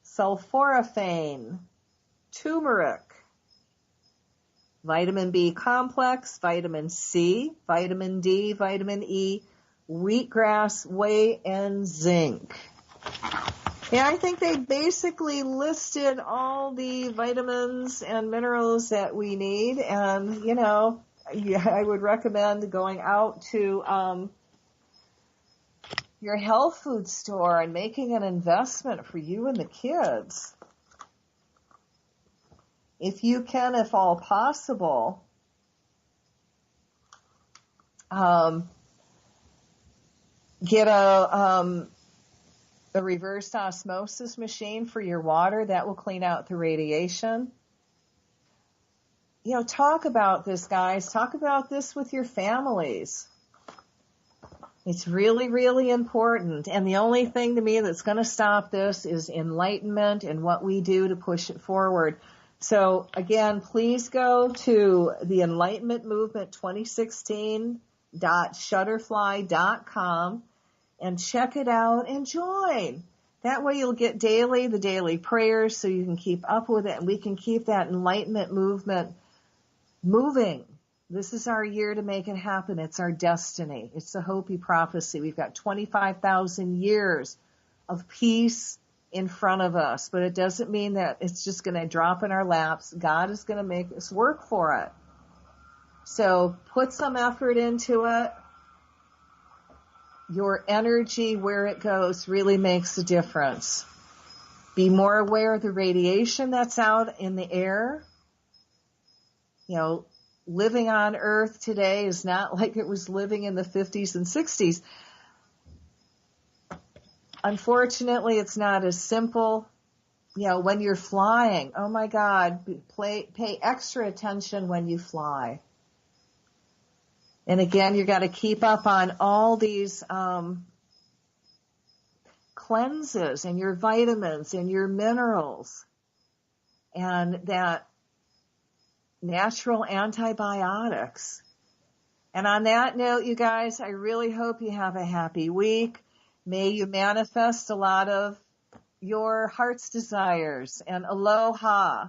sulforaphane, turmeric, vitamin B complex, vitamin C, vitamin D, vitamin E, wheatgrass, whey, and zinc. Yeah, I think they basically listed all the vitamins and minerals that we need, and, I would recommend going out to your health food store and making an investment for you and the kids. If you can, if all possible, get a reverse osmosis machine for your water. That will clean out the radiation. Talk about this, guys. Talk about this with your families. It's really, really important. And the only thing to me that's going to stop this is enlightenment and what we do to push it forward. So, again, please go to the Enlightenment Movement 2016.shutterfly.com and check it out and join. That way you'll get the daily prayers, so you can keep up with it, and we can keep that enlightenment movement moving. This is our year to make it happen. It's our destiny. It's the Hopi prophecy. We've got 25,000 years of peace in front of us, but it doesn't mean that it's just going to drop in our laps. God is going to make us work for it. So put some effort into it. Your energy, where it goes, really makes a difference. Be more aware of the radiation that's out in the air. Living on Earth today is not like it was living in the 50s and 60s. Unfortunately, it's not as simple when you're flying, oh my God, pay extra attention when you fly. And again, you got to keep up on all these cleanses and your vitamins and your minerals and that natural antibiotics. And on that note, you guys, I really hope you have a happy week. May you manifest a lot of your heart's desires, and aloha.